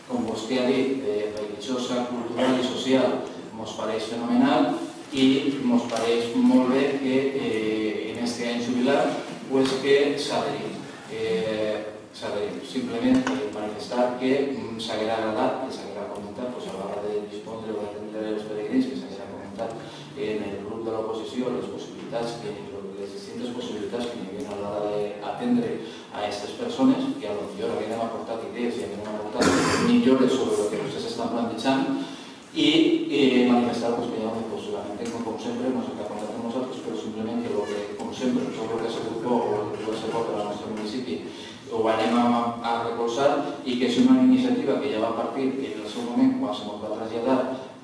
com vostè ha dit, religiosa, cultural i social, ens pareix fenomenal i ens pareix molt bé que en aquest any jubilat que s'adherim. Simplement manifestar que s'haguera agradat, que s'haguera comentat a l'hora de dispondre o d'atendre els peregrins, que s'haguera comentat en el grup de l'oposició les distintes possibilitats que hi havia a l'hora d'atendre a aquestes persones, que potser haguem aportat idees i haguem aportat millores sobre el que vostès estan plantejant, i manifestar que lamentem com sempre, no s'ha contat amb nosaltres, però simplement que com sempre, tot el que ha sigut bo o el que ha sigut per al nostre municipi ho anem a recolzar, i que és una iniciativa que ja va partir en el seu moment quan se va traslladar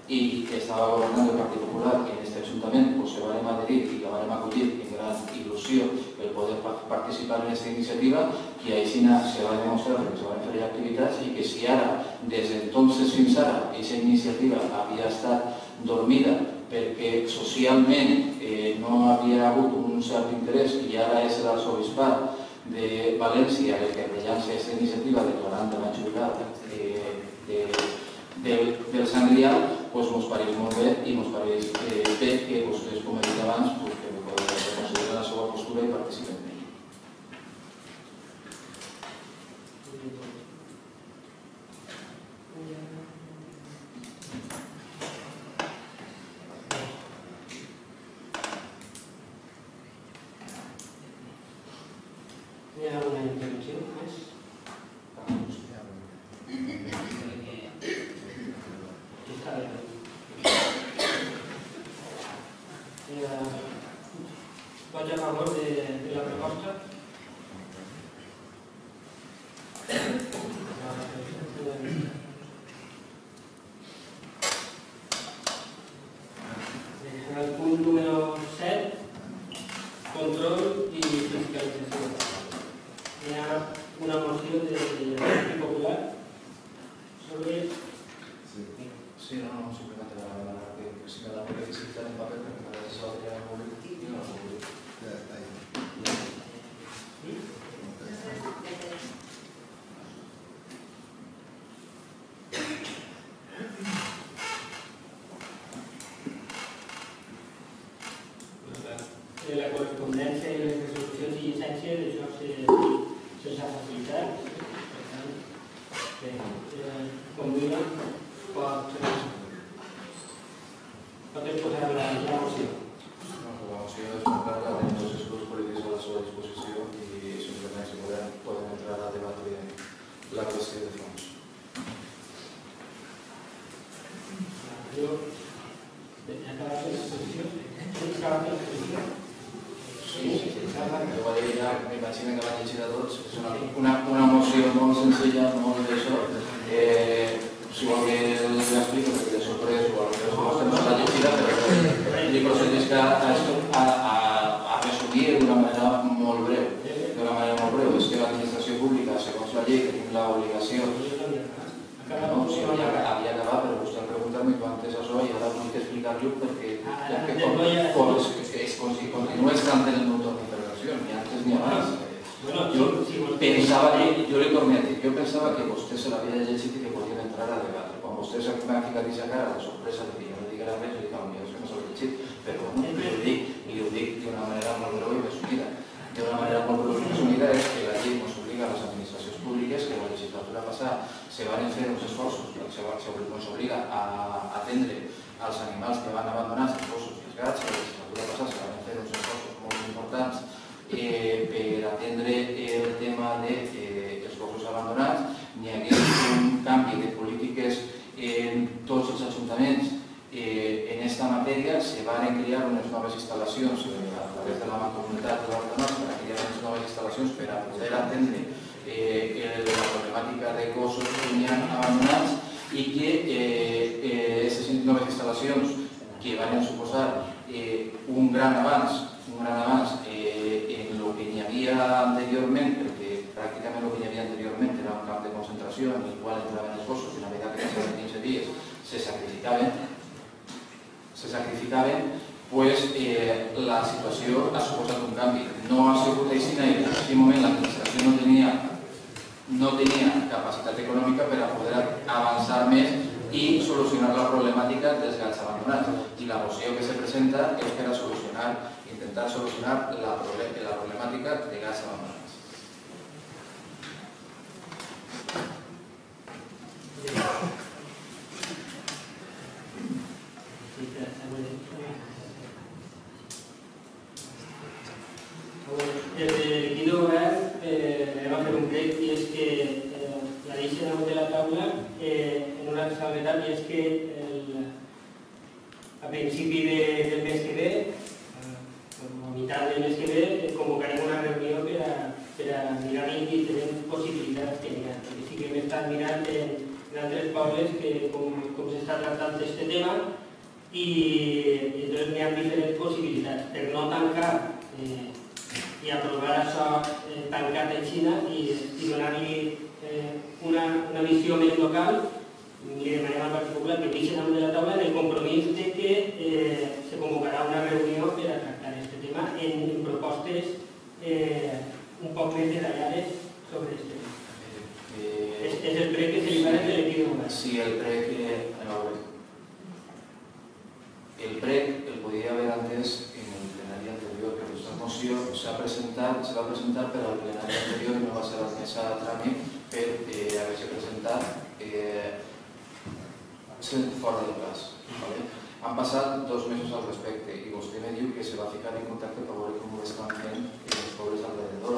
i que estava governant el Partit Popular en aquest ajuntament, se vam adherir i la vam acollir en gran il·lusió el poder participar en aquesta iniciativa, i així se va demostrar que se van fer activitats, i que si ara, des d'entonces fins ara, aquesta iniciativa havia estat dormida perquè socialment no havia hagut un cert interès, i ara és l'arxebisbat de València el que rellança aquesta iniciativa declarant l'any jubilat del Sant Grial, ens pareix molt bé, i ens pareix bé que vostès, com he dit abans, consideren la seva postura i participen en ella. ¿Hay alguna intervención más? ¿Voy a favor de la proposta? En el punt número 7, control y fiscalización. Hi ha una moció del Partit Popular sobre... Sí, no, simplement que si me la puede visitar en papel, porque para eso habría que publicar y no lo publico. Ya está ahí. La correspondència i les resolucions i llicències, això s'ha facilitat. Per tant, com diuen, pot exposar la moció. La moció és una carta de tots els grups polítics a la seva disposició i simplement si podem entrar a debatre la qüestió de fons. Jo he acabat l'exposició. He acabat l'exposició. Sí, jo m'imagino que van llegir a tots. És una moció molt senzilla, molt d'això. Si vol que l'explico, perquè de sorpresa o aleshores vostè no s'ha llegida, però li procedeix a resumir d'una manera molt breu. És que l'administració pública, segons la llei, tenim l'obligació. Si havia acabat, però vostè ha preguntat-me i antes això, i ara vull explicar-li perquè continua estant en el meu torn d'intervenció, ni antes ni abans. Jo li torno a dir, jo pensava que vostè se l'havia llegit i que podien entrar a debatre. Quan vostè m'ha ficat aquesta cara de sorpresa de que jo no diguera res, jo dic, és que no s'ha llegit, però li ho dic d'una manera molt breu i resumida. D'una manera molt breu i resumida és que la llei ens obliga a les administracions públiques que la legislatura passada se van fer uns esforços, ens obliga a atendre als animals que van abandonar els gossos i els gats, que la legislatura passada se van fer uns esforços molt importants per atendre el tema dels gossos abandonats. N'hi hagués un canvi de polítiques en tots els ajuntaments en aquesta matèria. Se van crear unes noves instal·lacions a través de la Mancomunitat de l'Horta Nostra, que ja actuacions per a poder atendre la problemàtica de gossos que n'hi ha abandonats i que aquestes noves instal·lacions que van suposar un gran avanç en el que n'hi havia anteriorment, perquè pràcticament el que n'hi havia anteriorment era un camp de concentració en el qual entraven els gossos i una vegada que passaven 15 dies se sacrificaven, pues la situació ha suposat un canvi. No ha sigut així, en aquell moment l'administració no tenia capacitat econòmica per a poder avançar més i solucionar la problemàtica dels gats abandonats. I la moció que se presenta és per a intentar solucionar la problemàtica de gats abandonats. Desde l'equip de govern vam fer un prec i és que la deixen damunt de la taula en una salvetat i és que a principi del mes que ve, a meitat del mes que ve, convocarem una reunió per a mirar les diferents possibilitats que hi ha. Perquè sí que hem estat mirant en altres pobles com s'està tractant aquest tema i entonces hi ha diferents possibilitats. Per no tancar i aprovar això tancat en Xina i donar-li una visió més local, li demanem al Partit Popular que deixi damunt de la taula en el compromís de que se convocarà una reunió per a tractar aquest tema en propostes un poc més detallades sobre aquest tema. És el prec que se li fa des de l'equip de govern. Sí, el prec el podria haver antes en el plenari anterior, però aquesta moció se va presentar per al plenari anterior i no va ser admesa a tràmit per haver-se presentat fora del plaç. Han passat 2 mesos al respecte i vostè me diu que se va ficar en contacte per veure com ho estan fent els pobles alrededor.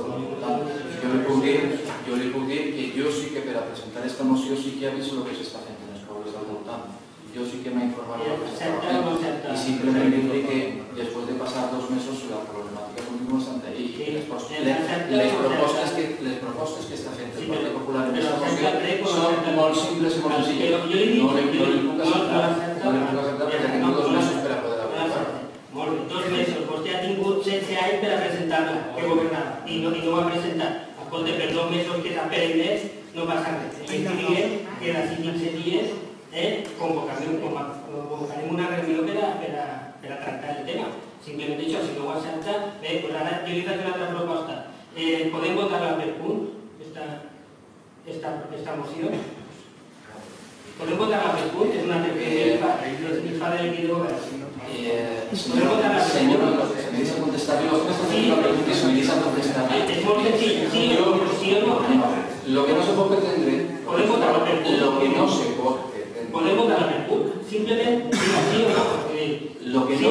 Jo li puc dir que jo sí que per a presentar aquesta moció sí que he vist el que s'està fent en els pobles al voltant. Jo sí que m'he informat del que s'estava fent i simplement dir que després de passar 2 mesos la problemàtica continua estant ahí. Les propostes que està fent el Partit Popular en aquesta moció són molt simples i molt senzilles. No li puc acceptar perquè tinc 2 mesos per a poder aprovar. Molt bé, 2 mesos. Vostè ha tingut 16 anys per a presentar-la, que governava, i no ho ha presentat. Escolta, per 2 mesos que s'aperen més, no passa res. I diguem que d'ací 15 dies convocarem una reunió per a tractar el tema. Simplement això, si no ho accepta, bé, doncs ara jo li faig una altra proposta. Podem votar-la per punt, aquesta moció? Podem votar-la per punt? És una altra que li fa de l'equip de govern. Senyora, se me dice contestar yo, se me dice contestar. Es muy sencillo, sí o no. Lo que no se puede pretender, podem votar-la per punt. lo que no se puede pretender. Podem votar-la per punt, simplement sí o no. Lo que no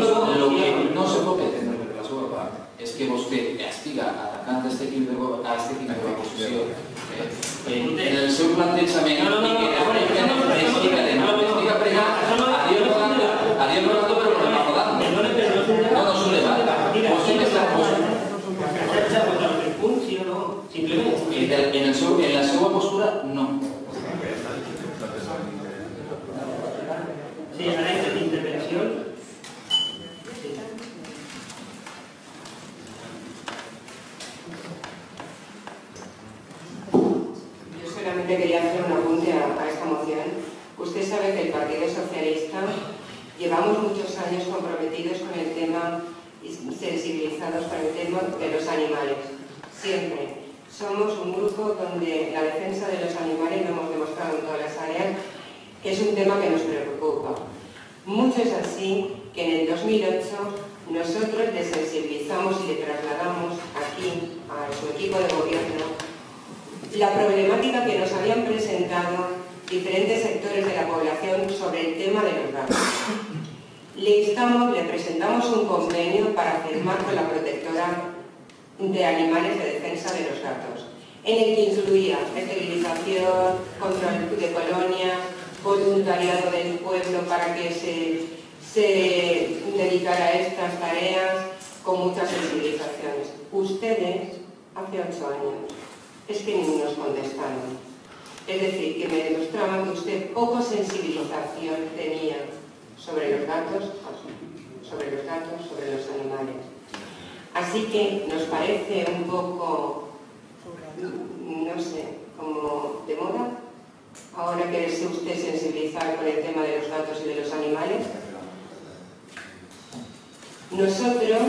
se puede pretender per la seva part és que vostè estiga atacant a aquest equip de l'oposició en el seu plantejament i que estiga pregant a Dios rodando però no va rodando. No s'ho levanta. Vostè m'està posant. En la seva postura, no. Sí, ara hi ha intervencions. Solamente quería hacer un apunte a esta moción. Usted sabe que el Partido Socialista llevamos muchos años comprometidos con el tema y sensibilizados con el tema de los animales. Siempre. Somos un grupo donde la defensa de los animales lo hemos demostrado en todas las áreas, que es un tema que nos preocupa. Mucho es así que en el 2008 nosotros le sensibilizamos y le trasladamos aquí a su equipo de gobierno la problemática que nos habían presentado diferentes sectores de la población sobre el tema de los gatos. Le presentamos un convenio para firmar con la protectora de animales de defensa de los gatos, en el que incluía esterilización, control de colonias, voluntariado del pueblo para que se dedicara a estas tareas, con muchas sensibilizaciones. Ustedes han hace 8 años. Es que ni nos contestaron. Es decir, que me demostraban que usted poco sensibilización tenía sobre los gatos, sobre los animales. Así que nos parece un poco, no sé, como de moda, ahora quererse usted sensibilizar con el tema de los gatos y de los animales. Nosotros,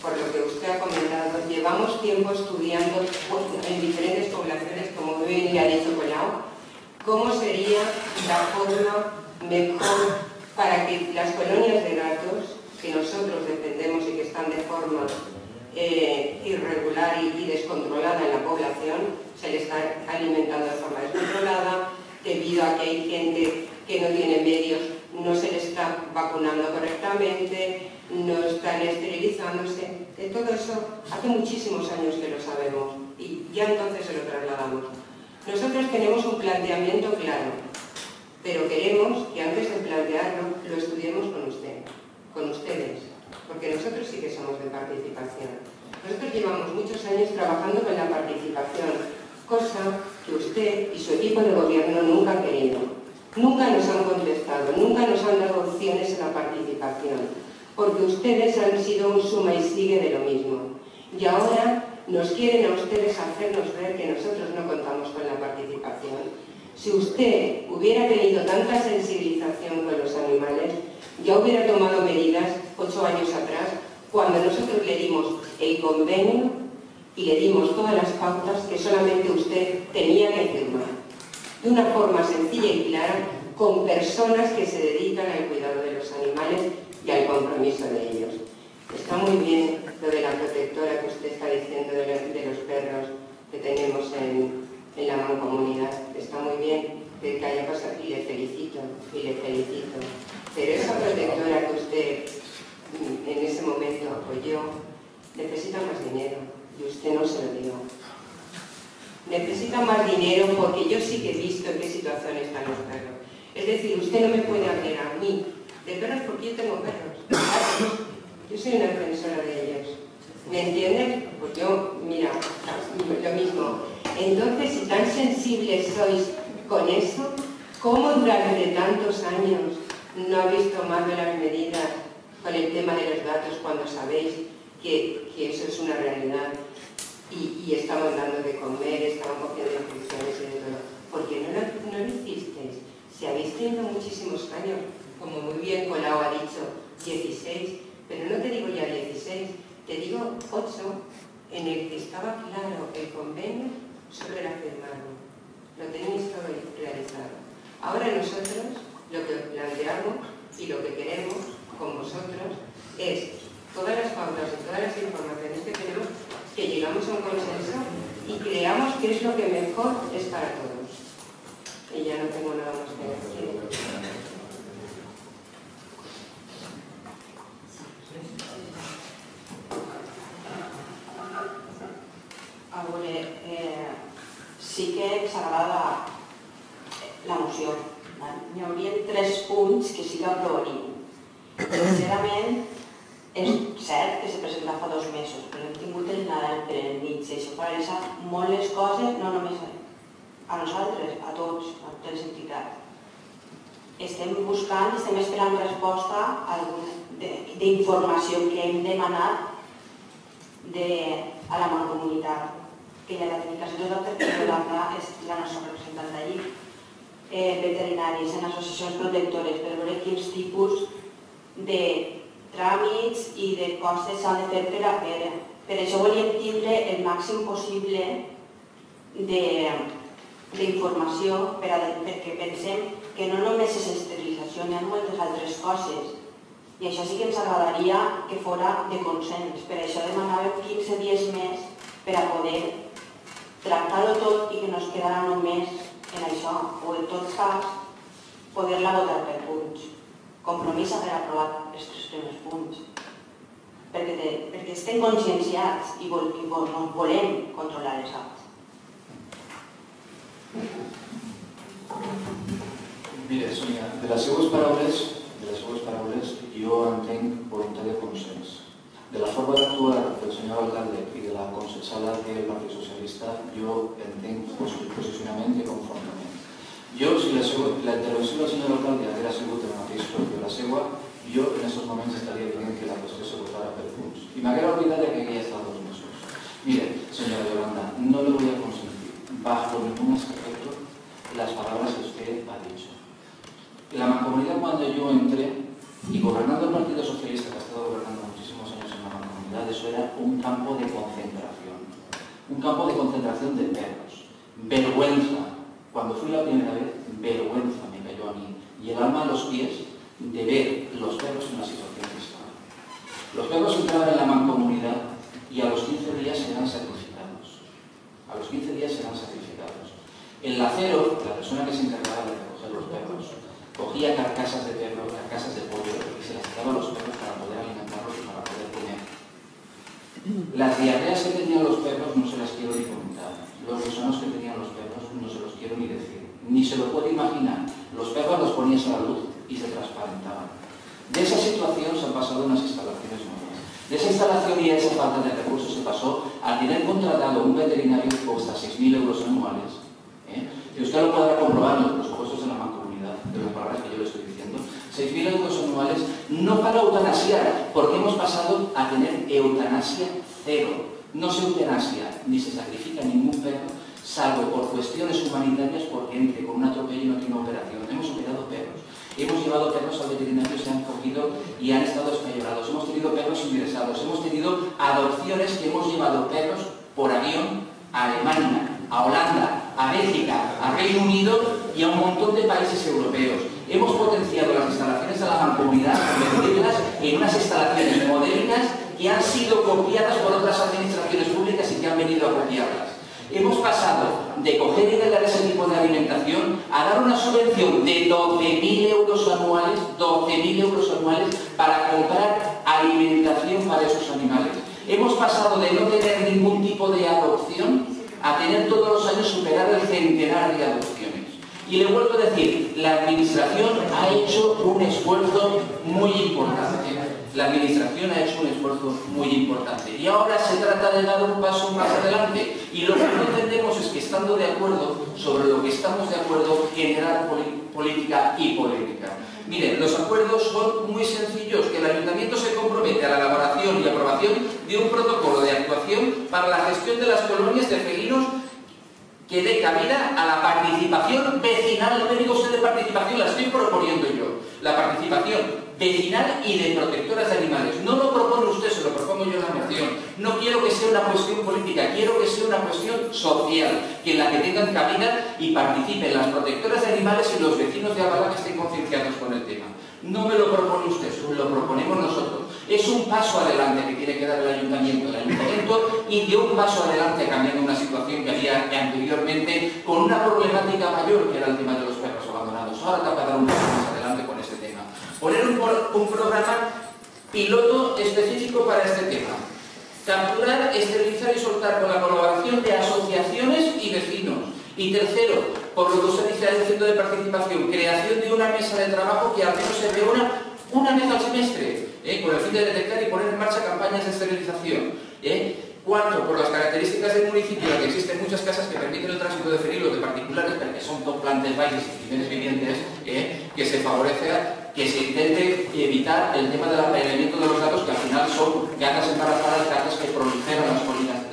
por lo que usted ha comentado, llevamos tiempo estudiando en diferentes poblaciones, como muy bien le ha dicho Colau, cómo sería la forma mejor para que las colonias de gatos, que nosotros defendemos y que están de forma irregular y descontrolada en la población, se les está alimentando de forma descontrolada, debido a que hay gente que no tiene medios, no se les está vacunando correctamente, no están esterilizándose. Todo eso hace muchísimos años que lo sabemos y ya entonces se lo trasladamos. Nosotros tenemos un planteamiento claro, pero queremos que antes de plantearlo lo estudiemos con usted, con ustedes, porque nosotros sí que somos de participación. Nosotros llevamos muchos años trabajando con la participación, cosa que usted y su equipo de gobierno nunca han querido. Nunca nos han contestado, nunca nos han dado opciones en la participación, porque ustedes han sido un suma y sigue de lo mismo. Y ahora nos quieren a ustedes hacernos ver que nosotros no contamos con la participación. Si usted hubiera tenido tanta sensibilización con los animales, ya hubiera tomado medidas 8 años atrás, cuando nosotros le dimos el convenio y le dimos todas las pautas que solamente usted tenía que firmar, de una forma sencilla y clara, con personas que se dedican al cuidado de los animales y al compromiso de ellos. Está muy bien lo de la protectora que usted está diciendo de los perros que tenemos en la mancomunidad. Está muy bien que haya pasado y le felicito, Pero esa protectora que usted en ese momento apoyó necesita más dinero y usted no se lo dio. Necesita más dinero porque yo sí que he visto en qué situación están los perros. Es decir, usted no me puede hablar a mí de perros porque yo tengo perros. Yo soy una defensora de ellos. ¿Me entienden? Pues yo, mira, lo mismo. Entonces, si tan sensibles sois con eso, ¿cómo durante tantos años no habéis tomado las medidas con el tema de los gatos cuando sabéis que eso es una realidad? Y estamos dando de comer, estamos cogiendo instrucciones y de todo. ¿Por qué no lo hicisteis? Si habéis tenido muchísimos años, como muy bien Colau ha dicho, 16, pero no te digo ya 16, te digo 8, en el que estaba claro el convenio, solo era firmarlo. Lo tenéis todo realizado. Ahora nosotros lo que planteamos y lo que queremos con vosotros es todas las pautas y todas las informaciones que tenemos, que llegamos a un consenso y creamos que es lo que mejor es para todos. Y ya no tengo nada más que decir. A veure, sí que ens agrada la moció. Hi haurien 3 punts que sí que aprovaríem. Sincerament, és cert que se presenta fa 2 mesos, però hem tingut el Nadal per enmig i això paralitza molt les coses, no només a nosaltres, a tots, a totes les entitats. Estem buscant, estem esperant resposta d'informació que hem demanat a la mancomunitat, que la tecnicació de doctor que és la nostra representant d'allí, veterinaris, en associacions protectores, per veure quins tipus de tràmits i de coses s'han de fer per a fer. Per això volíem tindre el màxim possible d'informació perquè pensem que no només és esterilització, hi ha moltes altres coses i això sí que ens agradaria que fora de consens. Per això demanàvem 15 dies més per a poder tractar-ho tot i que no es quedara només en això, o en tot cas poder-la votar per punts. Compromís haver aprovat els 3 primers punts, perquè estem conscienciats i volem controlar els actes. Mira, Sonia, de les seues paraules jo entenc voluntat de consens. De la forma d'actuar del senyor alcalde i de la consensada del Partit Socialista socialista, jo entenc posicionament conformament. Jo, si la intervenció del senyor alcalde haguera sigut el mateix que la seva, jo en aquests moments estaria dient que la qüestió se votara per punts. I m'haguera oblidat que havia estat 2 mesos. Mire, señora Yolanda, no le voy a consentir, bajo ningún aspecto, las palabras que usted ha dicho. La mancomunidad, cuando yo entré, y gobernando el Partido Socialista, que ha estado gobernando muchísimos años en la mancomunidad, eso era un campo de concentración. Un campo de concentración de perros. Vergüenza. Cuando fui la primera vez, vergüenza me cayó a mí. Y el alma a los pies de ver los perros en la situación que estaban. Los perros entraban en la mancomunidad y a los 15 días serán sacrificados. A los 15 días serán sacrificados. El lacero, la persona que se encargaba de recoger los perros, cogía carcasas de perro, carcasas de pollo y se las daba a los perros para poder alimentarlos y para poder comer. Las diarreas que tenían los perros no se las quiero ni comentar. Los gusanos que tenían los perros no se los quiero ni decir. Ni se lo puede imaginar. Los perros los ponías a la luz y se transparentaban. De esa situación se han pasado unas instalaciones nuevas. De esa instalación y esa falta de recursos se pasó a tener contratado un veterinario que cuesta 6.000 euros anuales. Que usted lo podrá comprobar en los presupuestos de la mancomunidad, de las palabras que yo le estoy diciendo. 6.000 euros anuales no para eutanasiar, porque hemos pasado a tener eutanasia cero. No se eutanasia, ni se sacrifica ningún perro, salvo por cuestiones humanitarias, porque entre con un atropello y no tiene operación. Hemos operado perros. Hemos llevado perros al veterinario, se han cogido y han estado españolados. Hemos tenido perros ingresados. Hemos tenido adopciones que hemos llevado perros por avión a Alemania, a Holanda, a Bélgica, a Reino Unido y a un montón de países europeos. Hemos potenciado las instalaciones de la mancomunidad, convertirlas en unas instalaciones modernas que han sido copiadas por otras administraciones públicas y que han venido a copiarlas. Hemos pasado de coger y de dar ese tipo de alimentación a dar una subvención de 12.000 euros anuales, 12.000 euros anuales para comprar alimentación para esos animales. Hemos pasado de no tener ningún tipo de adopción a tener todos los años superar el centenar de adopciones. Y le vuelvo a decir, la administración ha hecho un esfuerzo muy importante. La administración ha hecho un esfuerzo muy importante. Y ahora se trata de dar un paso más adelante. Y lo que no entendemos es que estando de acuerdo sobre lo que estamos de acuerdo, generar política y polémica. Miren, los acuerdos son muy sencillos, que el ayuntamiento se compromete a la elaboración y aprobación de un protocolo de actuación para la gestión de las colonias de felinos que dé cabida a la participación vecinal. No me digo usted de participación, la estoy proponiendo yo. La participación vecinal y de protectoras de animales. No lo propone usted, se lo propongo yo en la moción. No quiero que sea una cuestión política, quiero que sea una cuestión social, que en la que tengan cabida y participen las protectoras de animales y los vecinos de Álava que estén concienciados con el tema. No me lo propone usted, lo proponemos nosotros. Es un paso adelante que tiene que dar el ayuntamiento y dio un paso adelante cambiando una situación que había anteriormente con una problemática mayor que era el tema de los perros abandonados. Ahora toca dar un paso más adelante con ese tema. Poner un programa piloto específico para este tema. Capturar, esterilizar y soltar con la colaboración de asociaciones y vecinos. Y tercero, por lo que usted está diciendo de participación, creación de una mesa de trabajo que al menos se reúna una vez al semestre, con el fin de detectar y poner en marcha campañas de esterilización. Cuarto, por las características del municipio, en el que existen muchas casas que permiten el tránsito de felinos de particulares, pero que son plantes bailes y primeros vivientes, que se favorece que se intente evitar el tema del apareamiento de los gatos, que al final son gatas embarazadas, gatas que proliferan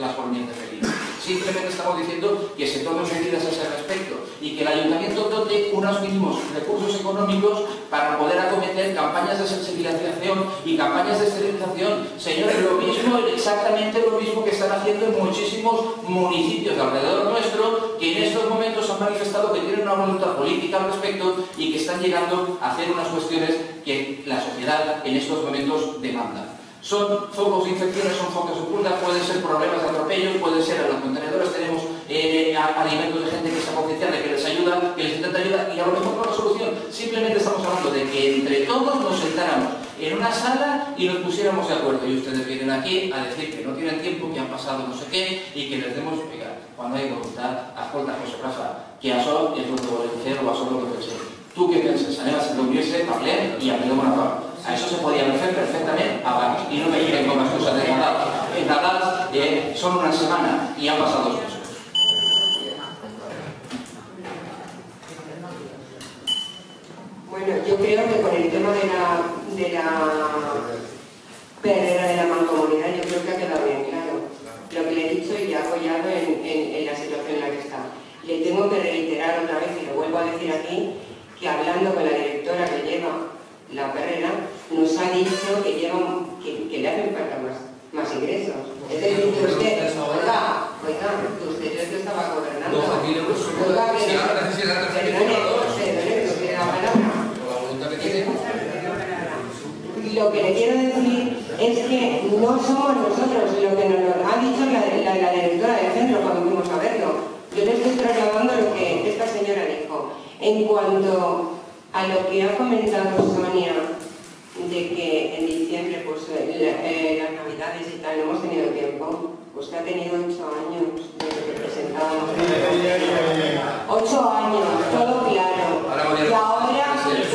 las colonias de felinos. Simplemente estamos diciendo que se tomen medidas a ese respecto y que el ayuntamiento dote unos mínimos recursos económicos para poder acometer campañas de sensibilización y campañas de esterilización. Señores, lo mismo, exactamente lo mismo que están haciendo en muchísimos municipios de alrededor nuestro, que en estos momentos han manifestado que tienen una voluntad política al respecto y que están llegando a hacer unas cuestiones que la sociedad en estos momentos demanda. Son focos de infecciones, son focos ocultas, pueden ser problemas de atropellos, pueden ser en los contenedores, tenemos alimentos de gente que está concienciada, que les ayuda, que les intenta ayudar, y a lo mejor no la solución. Simplemente estamos hablando de que entre todos nos sentáramos en una sala y nos pusiéramos de acuerdo. Y ustedes vienen aquí a decir que no tienen tiempo, que han pasado no sé qué, y que les demos, oiga, cuando hay voluntad, escolta, cosa passa, que això és el que volem fer o això és el que pensem. Tu què penses? Anem a reunir-se, parlem i aprenem una cosa. A eso se podía hacer perfectamente abans. Y no me digan con excusas de Nadal. En Nadal son una semana y han pasado 2 meses. Perrera de la Mancomunidad, yo creo que ha quedado bien claro lo que le he dicho y ha apoyado en la situación en la que está. Le tengo que reiterar otra vez, y lo vuelvo a decir aquí, que hablando con la directora que lleva la Perrera, nos ha dicho que le hacen falta más ingresos. Es decir, que usted, oiga, que usted es el que estaba gobernando. Oiga, perdone, que la palabra. Lo que le quiero decir es que no somos nosotros, lo que nos ha dicho la directora del centro cuando fuimos a verlo. Yo le estoy trasladando lo que esta señora dijo. En cuanto a lo que ha comentado Sonia, de que en diciembre, pues las navidades y tal, no hemos tenido tiempo. Usted ha tenido 8 años desde que presentábamos. 8 años, todo claro. Y ahora,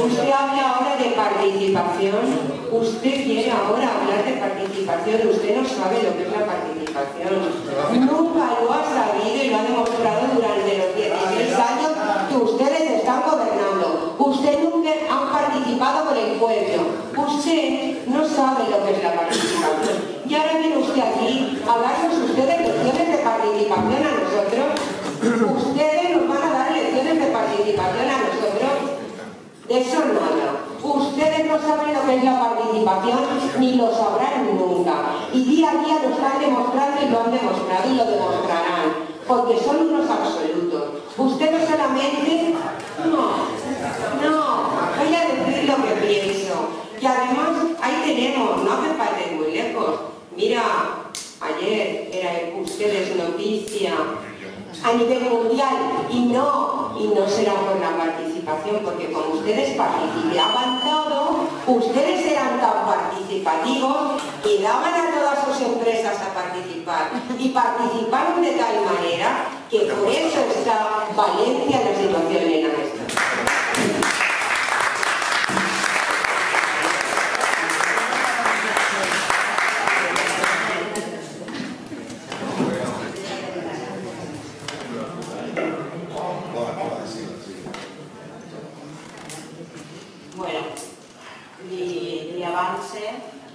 usted habla ahora de participación. Usted quiere ahora hablar de participación. Usted no sabe lo que es la participación. Nunca lo ha sabido y lo ha demostrado durante los 16 años que ustedes están gobernando. Usted nunca ha participado con el pueblo. Usted no sabe lo que es la participación. Y ahora viene usted aquí a darnos ustedes lecciones de participación a nosotros. Ustedes nos van a dar lecciones de participación a nosotros. De eso nada. Ustedes no saben lo que es la participación ni lo sabrán nunca. Y día a día lo están demostrando y lo han demostrado y lo demostrarán. Porque son unos absolutos. Ustedes solamente... No, voy a decir lo que pienso. Y además, ahí tenemos, no hace falta ir muy lejos. Mira, ayer era ustedes noticia a nivel mundial y no será por la participación, porque como ustedes participaban todo, ustedes eran tan participativos y daban a todas sus empresas a participar y participaron de tal manera que por eso está Valencia en la situación en la que está.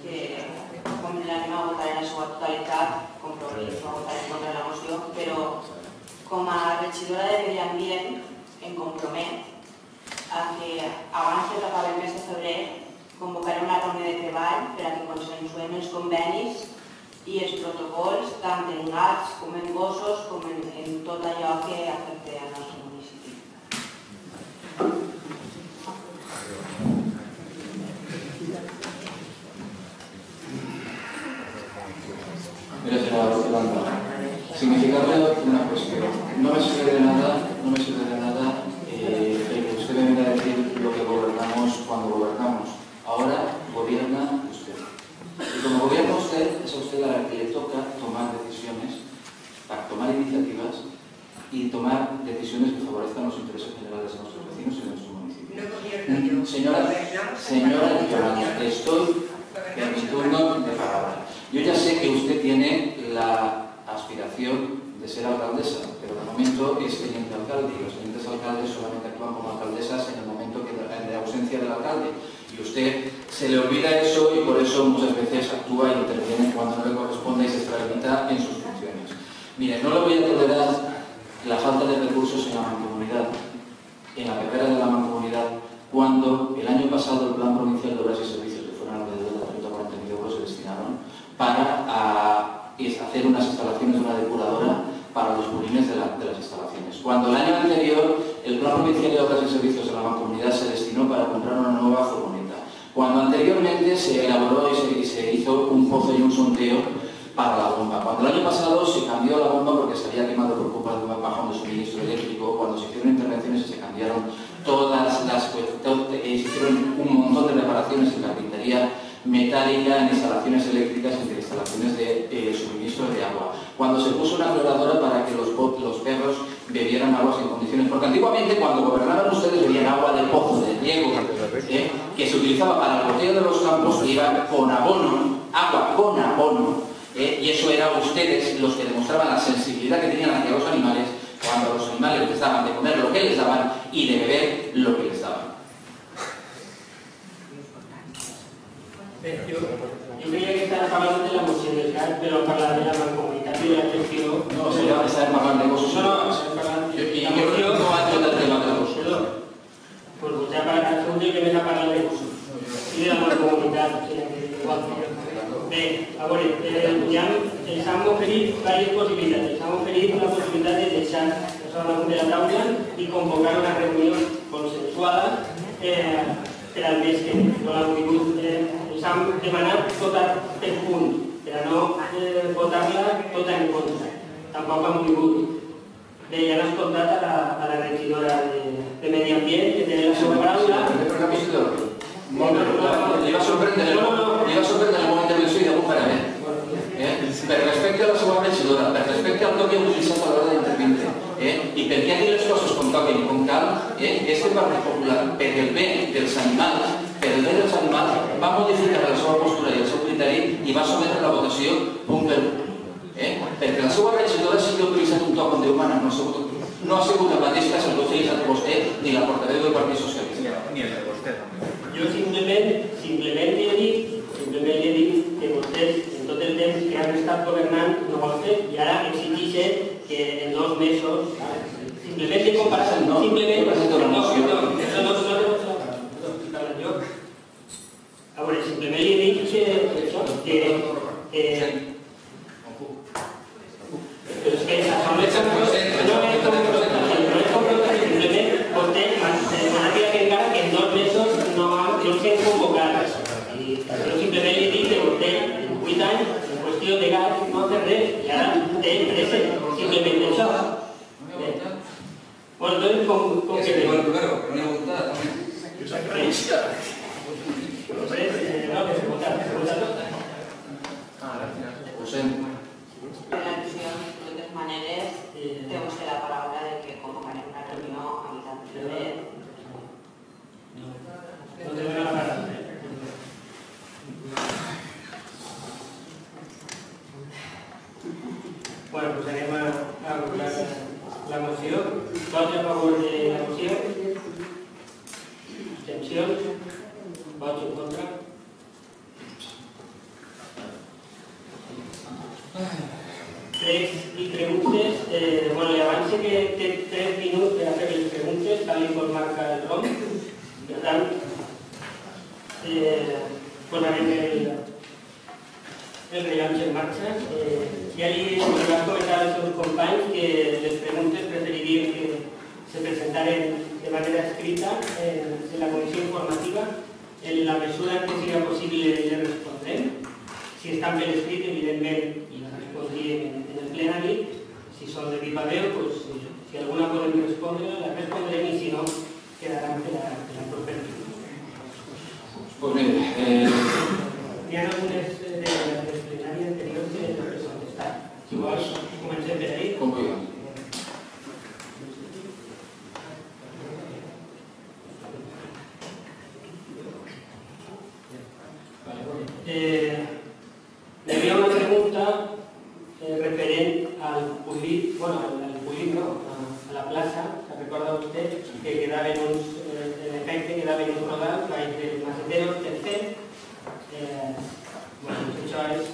Que com l'anem a votar en la seva totalitat, compromís, no votarem contra la moció, però com a regidora de Medi Ambient em compromet a que abans que acabi el mes de febrer convocaré una reunió de treball per a que consensuem els convenis i els protocols tant en gats com en gossos com en tot allò que afecta al nostre municipi. Mira, señora Yolanda, significarle una cuestión. No me sirve de nada el que usted me venga a decir lo que gobernamos cuando gobernamos. Ahora gobierna usted. Y como gobierna usted, es a usted a la que le toca tomar decisiones, para tomar iniciativas y tomar decisiones que favorezcan los intereses generales de nuestros vecinos y de nuestro municipio. No gobierno yo. Señora Yolanda, estoy en mi turno de palabra. Yo ya sé que usted tiene la aspiración de ser alcaldesa, pero de momento es teniente alcalde y los tenientes alcaldes solamente actúan como alcaldesas en el momento de ausencia del alcalde. Y usted se le olvida eso y por eso muchas veces actúa y interviene cuando no le corresponde y se extralimita en sus funciones. Mire, no le voy a tolerar la falta de recursos en la mancomunidad, en la carrera de la mancomunidad, cuando el año pasado el Plan Provincial de Obras y Servicios, que fueron alrededor de 140.000 euros, se destinaron para hacer unas instalaciones de una depuradora para los purines de las instalaciones. Cuando el año anterior el Plan Provincial de Obras y Servicios de la Mancomunidad se destinó para comprar una nueva furgoneta. Cuando anteriormente se elaboró y se hizo un pozo y un sondeo para la bomba. Cuando el año pasado se cambió la bomba porque se había quemado por culpa de un bajón de suministro eléctrico, cuando se hicieron intervenciones y se cambiaron se hicieron un montón de reparaciones en carpintería metálica, en instalaciones eléctricas, en instalaciones de suministro de agua. Cuando se puso una cloradora para que los perros bebieran aguas en condiciones, porque antiguamente cuando gobernaban ustedes bebían agua de pozo, de riego, que se utilizaba para el goteo de los campos, que iba con abono, agua con abono, y eso eran ustedes los que demostraban la sensibilidad que tenían hacia los animales, cuando a los animales les daban de comer lo que les daban y de beber lo que les daban. Jo creia que estava parlant de la moció del GAT, però parlant de la mancomunitat i de la gestió... No, estàvem parlant de gossos. No, estàvem parlant de la I moció... no ha entrat el tema de gossos. Perdó. Pues vostè ha sigut el que més ha parlat de gossos. I de la mancomunitat, o sigui, igual. Bé, a veure, ja ens han oferit diverses possibilitats. Ens han oferit la possibilitat de deixar sobre la taula i convocar una reunió consensuada per al mes que no l'han vingut. Ens han demanat tota per punt, per a no votar-la tota en contra. Tampoc han vingut. Bé, ja han escoltat a la regidora de Medi Ambient, que té la seva paraula. Li va sorprendre la meva intervenció i d'algun parament. Per respecte a la seva regidora, per respecte al to que heu utilitzat a l'hora d'intervindre, i per què dir les coses com toquen i com cal, este Partit Popular, per el bé dels animals, va modificar la seva postura i el seu criteri i va sometre la votació punt per punt. Perquè la seva regidora sí que ha utilitzat un to com Déu mana, no ha sigut el mateix que s'ha utilitzat vostè ni la portaveu del Partit Socialista. Ni el de vostè, també. Jo simplement li he dit que vostès, en tot el temps que han estat governant, no ho han fet i ara exigeixen que en 2 mesos, simplement he comparat, simplement... A veure, simplement li he dit que... Però és que això no és confrontació, simplement vostè m'ha dit que encara que en 2 mesos no s'han convocat. Però simplement li he dit que vostè en 8 anys, en qüestió de gas, no ha fet res i ara té pressa simplement això. Bueno, doncs com que... Bueno, primero, que no he votat. No, que se vota tot. Ho sento. Per al·lusions, de totes maneres, té vostè la paraula de que convocarem una reunió a mitjan de febrer. No té la paraula. Bueno, pues anem a votar la moció. Vots a favor de la moció? Abstencions? Vots en contra? Tres i preguntes. Bueno, li avanço que té 3 minuts per a fer les preguntes, tal com marca el ROM. Per tant, posarem el rellotge en marxa. Ja li vaig comentar als seus companys que les preguntes preferiríem que se presentaren de manera escrita en la comissió informativa. En la mesura que siga possible les respondrem. Si estan ben escrit, evidentment, i les respondríem en el plenari. Si són de viva veu, si alguna podem respondre, la respondrem i si no, quedaran per la propera. Pues mire, Hi ha algunes de les plenàries anteriors que no s'han contestat. Si vols, comencem per ahí. com vulgueu. Hi havia una pregunta referent al Pulit, bueno, al Pulit no, a la plaça, que recorda vostè que quedaven uns, en efecte, quedaven uns rodals baix del Maceteros tercer. Bueno, això és,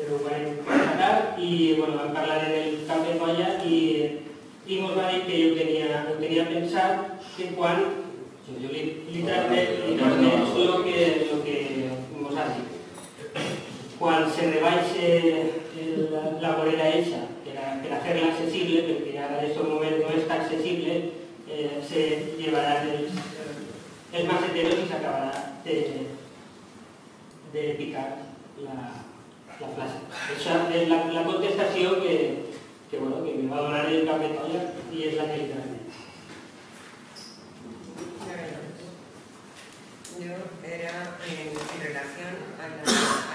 ho vam constatar i, bueno, vam parlar del camp de colla i mos va dir que jo tenia pensat que quan, jo li transmet lo que mos ha dit. Quan se rebaixe la vorera eixa per a fer-la accessible, perquè ara en aquest moment no està accessible, se llevaran els maceteros i s'acabarà de picar la plaça. Això és la contestació que me va donar el cap de colla i és la que li transmet. Yo era en relación a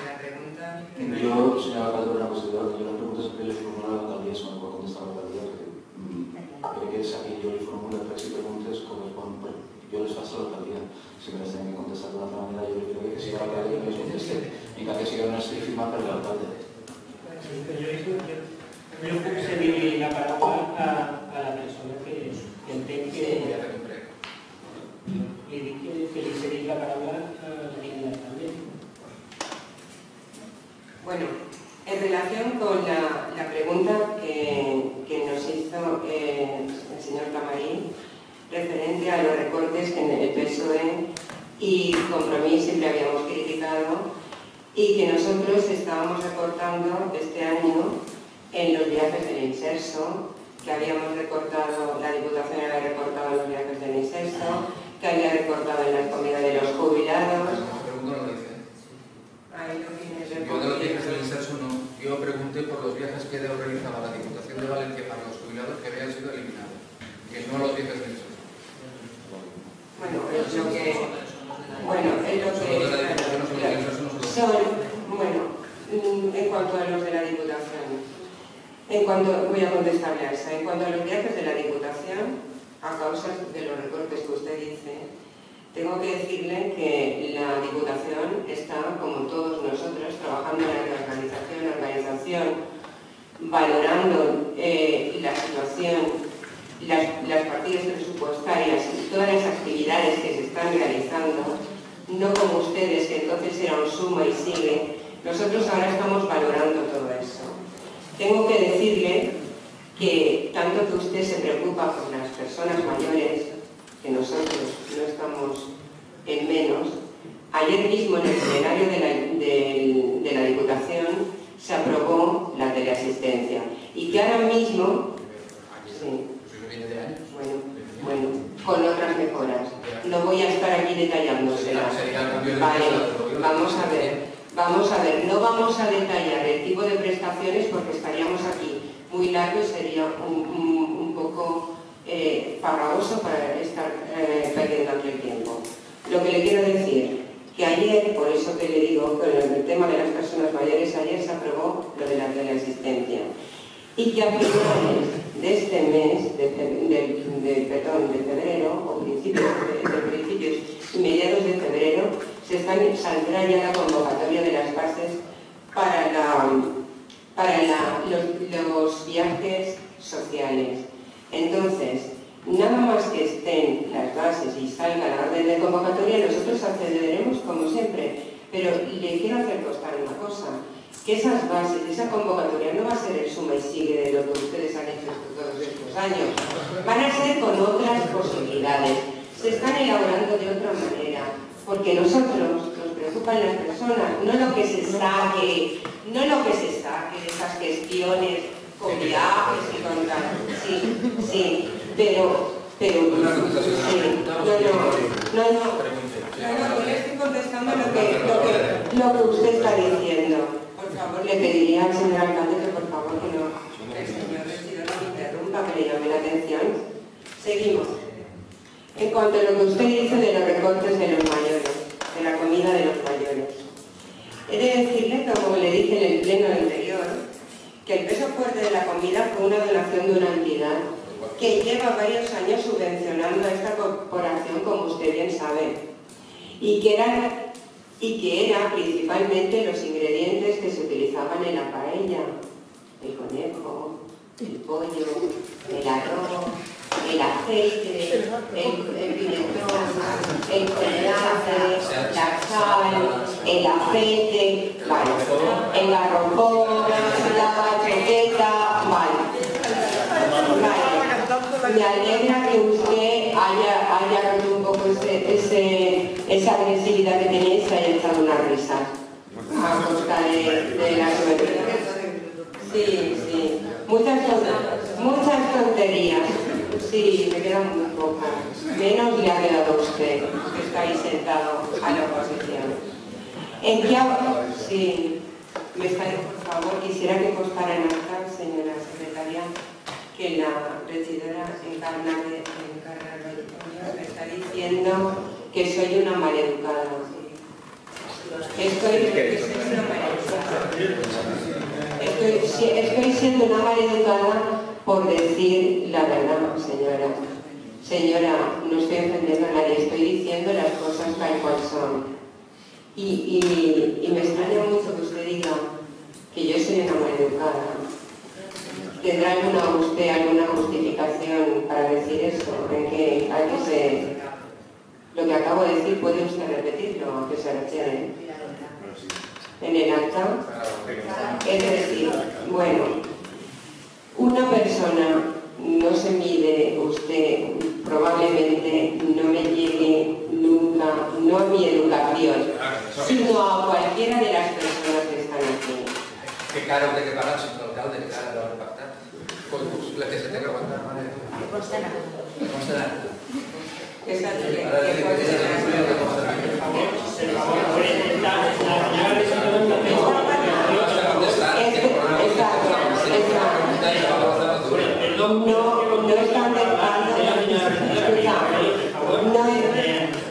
la pregunta que me... Yo, señora alcaldesa, una posibilidad, yo las preguntas que le formulo a la alcaldía se me puede contestar a la alcaldía, que creo que es aquí yo le formulo tres y preguntas corresponden, yo les paso a la alcaldía. Si me les tienen que contestar de una otra manera, yo creo que siga la alcaldía que les conteste, en caso que siga una estrella firmada por el alcalde. Jo puc cedir la paraula a la persona que entenc que... Li dic que li cedís la paraula a la línia també. pregunta que nos hizo el señor Tamarín referente a los recortes que en el PSOE y Compromís siempre habíamos criticado y que nosotros estábamos recortando este año en los viajes del Inserso, que habíamos recortado, la Diputación había recortado en los viajes del Inserso, que había recortado en la comida de los jubilados. Ahí lo tienes. Yo de los viajes del Inserso no. Yo pregunté por los viajes que realizaba la Diputación de Valencia para los jubilados que habían sido eliminados, que no los viajes del Inserso. Bueno, es lo que... Bueno, es lo que... en cuanto a los de la Diputación, voy a contestarle a esa. En cuanto a los viajes de la Diputación, a causa de los recortes que usted dice, tengo que decirle que la Diputación está, como todos nosotros, trabajando en la organización, valorando la situación, las partidas presupuestarias y todas las actividades que se están realizando, no como ustedes, que entonces era un suma y sigue. Nosotros ahora estamos valorando todo eso. Tengo que decirle que tanto que usted se preocupa por las personas mayores, que nosotros no estamos en menos, ayer mismo en el plenario de la Diputación se aprobó la teleasistencia y que ahora mismo, sí, bueno, con otras mejoras. No voy a estar aquí detallándoselas. Vale, vamos a ver, no vamos a detallar el tipo de prestaciones porque estaríamos aquí muy largo y sería un poco farragoso para estar perdiendo aquí el tiempo. Lo que le quiero decir, que ayer, por eso que le digo, con el tema de las personas mayores, ayer se aprobó lo de la teleasistencia. Y que a finales de este mes, de febrero, o principios y mediados de febrero, saldrá ya la convocatoria de las bases para los viajes sociales. Entonces, nada más que estén las bases y salga la orden de convocatoria, nosotros accederemos como siempre. Pero le quiero hacer constar una cosa, que esas bases, esa convocatoria no va a ser el suma y sigue de lo que ustedes han hecho todos estos años. Van a ser con otras posibilidades. Se están elaborando de otra manera, porque nosotros nos preocupan las personas, no lo que se saque de esas gestiones con viajes y con tal. Sí, pero yo le estoy contestando lo que usted está diciendo. Por favor, le pediría al señor alcalde que por favor que el señor regidor no me interrumpa, que le llame la atención. Seguimos. En cuanto a lo que usted dice de los recortes de los mayores, de la comida de los mayores, he de decirle, como le dije en el pleno anterior, que el peso fuerte de la comida fue una donación de una entidad que lleva varios años subvencionando a esta corporación, como usted bien sabe, y que era principalmente los ingredientes que se utilizaban en la paella: el conejo, el pollo, el arroz, el aceite, el pimentón, el colorante, la sal, el aceite, vale, el garrofón, la croqueta, vale. Me alegra que usted haya roto un poco esa agresividad que tenía y se haya echado una risa a costa de la subvención. Sí. Muchas tonterías. Sí, me quedan muy poco. Menos le ha quedado a usted, que está ahí sentado a la oposición. Sí, por favor, quisiera que constara en acta, señora secretaria, que la regidora Encarna me está diciendo que soy una maleducada. Estoy siendo una maleducada por decir la verdad, señora. Señora, no estoy ofendiendo a nadie, estoy diciendo las cosas tal cual son. Y me extraña mucho que usted diga que yo soy una maleducada. ¿Tendrá usted alguna justificación para decir eso? En que lo que acabo de decir, ¿puede usted repetirlo, aunque se refiere? ¿En el acta? Es decir, bueno, una persona no se mide, usted probablemente no me llegue nunca, no a mi educación, sino a cualquiera de las personas que están aquí. Qué caro de que pagar sin alcalde, qué caro de pactar. Pues la que se tenga que aguantar, madre. Constelar. No están dejando.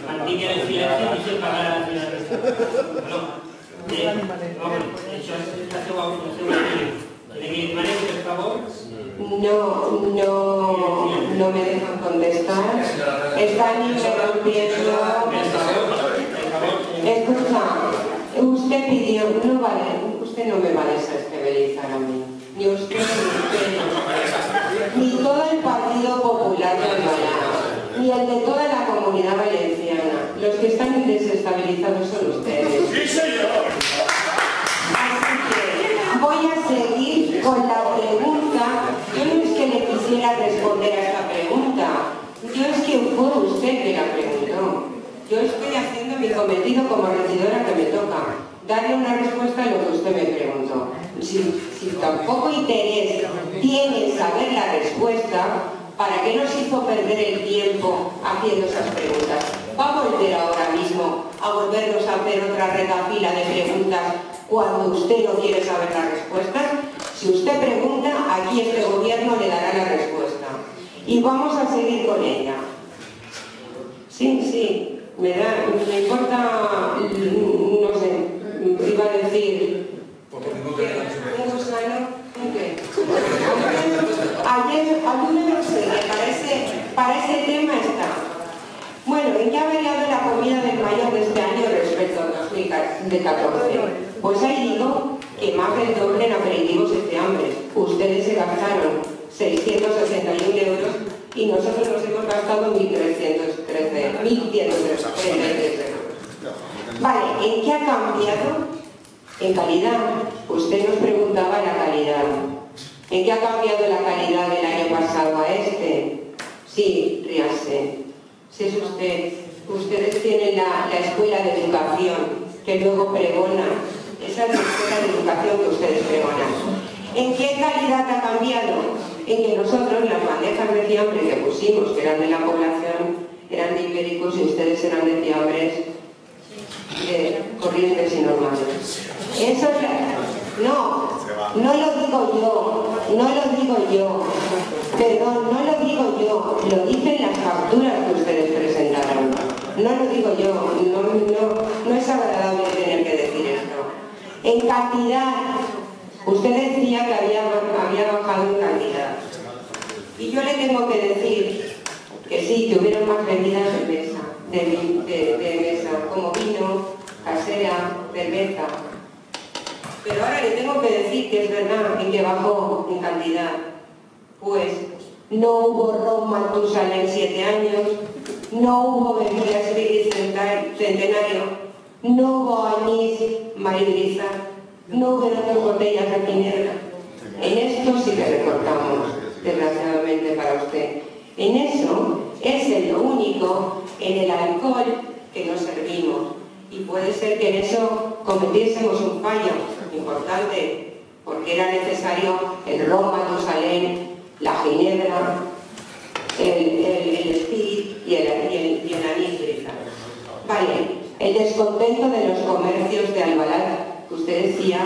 Mantiene el silencio y se paga la señora. Eso es la segunda por favor. No me dejan contestar. Están interrumpiendo. Escucha, usted pidió, no vale, usted no me va a desestabilizar a mí. Ni usted, ni todo el Partido Popular de Albalá, ni el de toda la Comunidad Valenciana. Los que están desestabilizados son ustedes. ¡Sí, señor! Así que voy a seguir con la pregunta. Yo no es que le quisiera responder a esta pregunta. Yo es que fue usted que la preguntó. Yo estoy haciendo mi cometido como regidora que me toca. Darle una respuesta a lo que usted me preguntó. Si tampoco interés tiene saber la respuesta, ¿para qué nos hizo perder el tiempo haciendo esas preguntas? ¿Va a volver ahora mismo a volvernos a hacer otra retafila de preguntas cuando usted no quiere saber las respuestas? Si usted pregunta, aquí este gobierno le dará la respuesta. Y vamos a seguir con ella. Sí, me importa, no sé, iba a decir... ¿Un gusano? ¿Qué? Ayúdeme usted, para ese tema está. Bueno, ¿en qué ha variado la comida del mayor de este año respecto al 2014? Pues ahí digo que más del doble en aperitivos este hambre. Ustedes se gastaron 661 euros y nosotros nos hemos gastado 1.133 euros. Vale, ¿en qué ha cambiado? En calidad. Usted nos preguntaba la calidad. ¿En qué ha cambiado la calidad del año pasado a este? Sí, ríase. Si es usted. Ustedes tienen la escuela de educación que luego pregona. Esa es la escuela de educación que ustedes pregonan. ¿En qué calidad ha cambiado? En que nosotros las bandejas de fiambre que pusimos, que eran de la población, eran de ibéricos y ustedes eran de fiambres corrientes y normales. Eso es no lo digo yo, perdón, no lo digo yo, lo dicen las facturas que ustedes presentaron. No lo digo yo, no es agradable tener que decir esto. En cantidad, usted decía que había bajado en cantidad. Y yo le tengo que decir que sí, que hubieron más bebidas de mesa, como vino, casera, cerveza. Pero ahora le tengo que decir que es verdad en que bajó en cantidad. Pues no hubo ron Matusalén en 7 años, no hubo bebidas Brindis Centenario, no hubo anís Maribrisa, no hubo 2 botellas de ginebra. En esto sí que recortamos, desgraciadamente para usted. En eso es en lo único, en el alcohol que nos servimos. Y puede ser que en eso cometiésemos un fallo importante, porque era necesario el ron Matusalén, la ginebra, el spirit y el anís brisa. Vale, el descontento de los comercios de Albalá, que usted decía,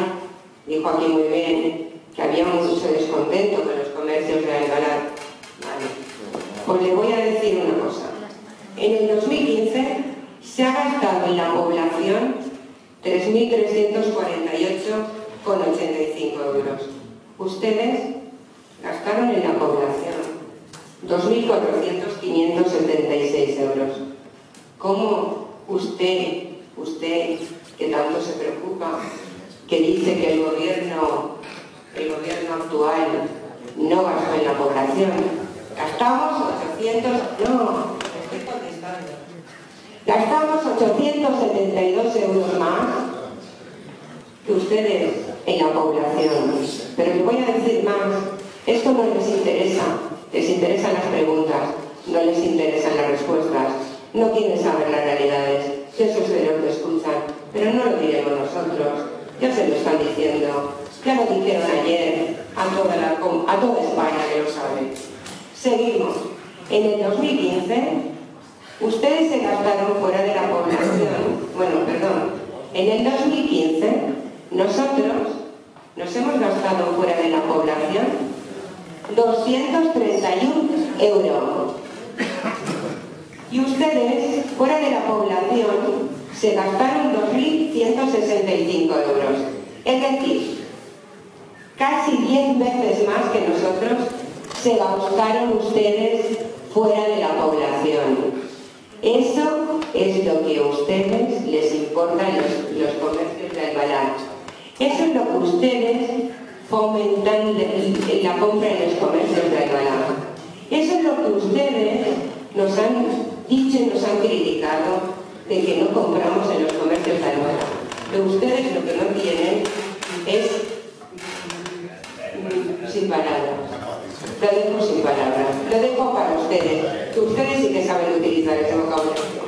dijo aquí muy bien, que había mucho descontento de los comercios de Albalá. Vale, pues le voy a decir una cosa. En el 2015 se ha gastado en la población 3.348,85 euros. Ustedes gastaron en la población 2.400,576 euros. ¿Cómo usted que tanto se preocupa, que dice que el gobierno actual no gastó en la población? Gastamos 872 euros más que ustedes en la población. Pero les voy a decir más. Esto no les interesan las preguntas, no les interesan las respuestas, no quieren saber las realidades, eso se lo escuchan, pero no lo diremos nosotros, ya se lo están diciendo, ya lo dijeron ayer a toda España que lo sabe. Seguimos. En el 2015, ustedes se gastaron fuera de la población, en el 2015, nosotros nos hemos gastado fuera de la población 231 euros. Y ustedes, fuera de la población, se gastaron 2.165 euros. Es decir, casi 10 veces más que nosotros se gastaron ustedes fuera de la población. Eso es lo que a ustedes les importa los comercios de Albalá. Eso es lo que ustedes fomentan la compra en los comercios de Albalá. Eso es lo que ustedes nos han dicho y nos han criticado de que no compramos en los comercios de Albalá. Pero ustedes lo que no tienen es sin palabras. Lo dejo sin palabras. Lo dejo para ustedes, que ustedes sí que saben utilizar ese vocabulario.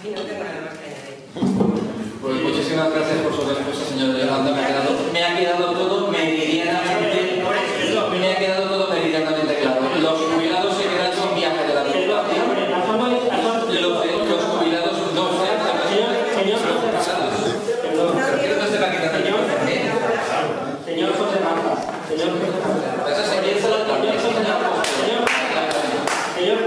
Y no tengo nada más que añadir. Pues muchísimas gracias por su respuesta, señor Yolanda. Me ha quedado todo meridianamente claro. Los jubilados se quedan sin viaje de la recuperación. Los jubilados no se han Señor José Marcos,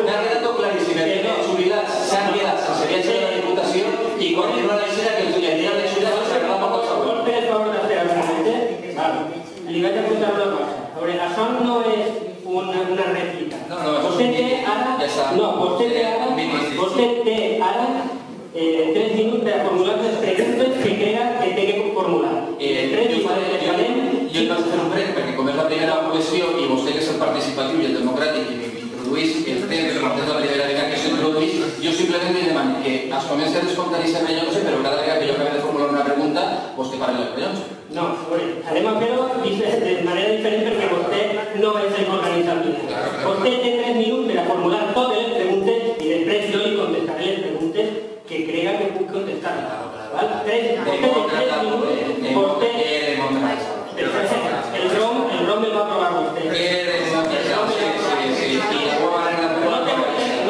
me ha quedado clarísimo que los jubilados se han quedado sin viaje de la Diputación y continúa la idea que el día de jubilados se acaba por cosa. ¿Ustedes favor de hacer argumente? Vale. Le voy a preguntar una cosa. Sobre Asón no es una réplica. Usted té ara 3 minuts per formular les preguntes que crea que té que formular. Jo et vaig fer un brec perquè com és la primera qüestió i vostè que és el participatiu i el democràtic i m'introduís el temps que parteix de la primera vegada que s'introduís, jo simplement li demano que es comenci a descomptar i sempre jo no sé, però cada vegada que jo acabi de formular una pregunta, vostè parli les collons. No, anem a fer-ho de manera diferent perquè vostè no és el que organitza el dia. Vostè té 3 minuts per a formular totes les preguntes i després jo li contestaré les preguntes que crega que puc contestar. Vostè té 3 minuts, vostè... El ROM el va aprovar vostè. No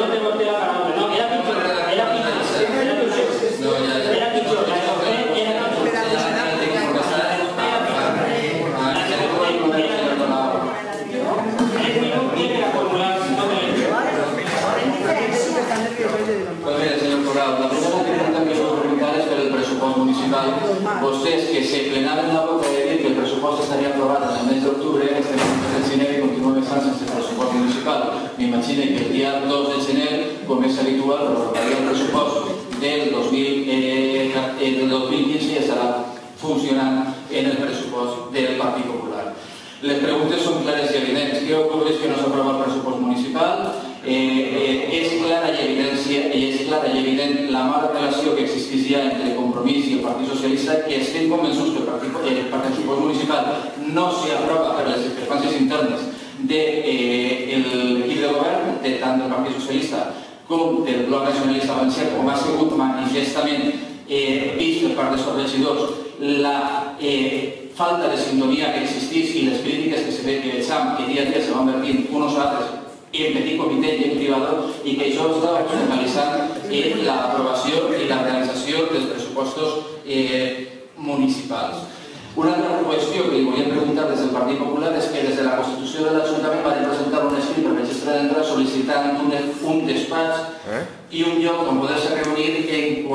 té vostè la paraula, no, era pitjor. Pues mire, señor Corral, la primera pregunta que quiero preguntar es por el presupuesto municipal. Vostès que se plenaven la boca de dir que el pressupost estaria aprovat en el mes d'octubre, este mes de gener i continua pensant sense el pressupost municipal. M'imagino que el dia 2 de gener, com és habitual, prorrogaria el pressupost del 2015 i estarà funcionant en el pressupost del Partit Popular. Les preguntes són clares i evidents. Què ocorre que no s'aprova el pressupost municipal? És clara i evident la mala relació que existeix ja entre Compromís i el Partit Socialista, que estem convençuts que el pressupost municipal no s'aprova per les discrepàncies internes de l'equip de govern, tant del Partit Socialista com del Bloc Nacionalista Valencià, com ha sigut manifestament vist per part dels regidors la falta de sintonia que existeix i les crítiques que vegem que dia a dia se van vertint uns o altres en petit comitè i en privat i que això està finalitzant l'aprovació i la realització dels pressupostos municipals. Una altra qüestió que li volíem preguntar des del Partit Popular és que des de la Constitució de l'Ajuntament van presentar un escrit per registre d'entrada sol·licitant un despatx i un lloc on poder-se reunir en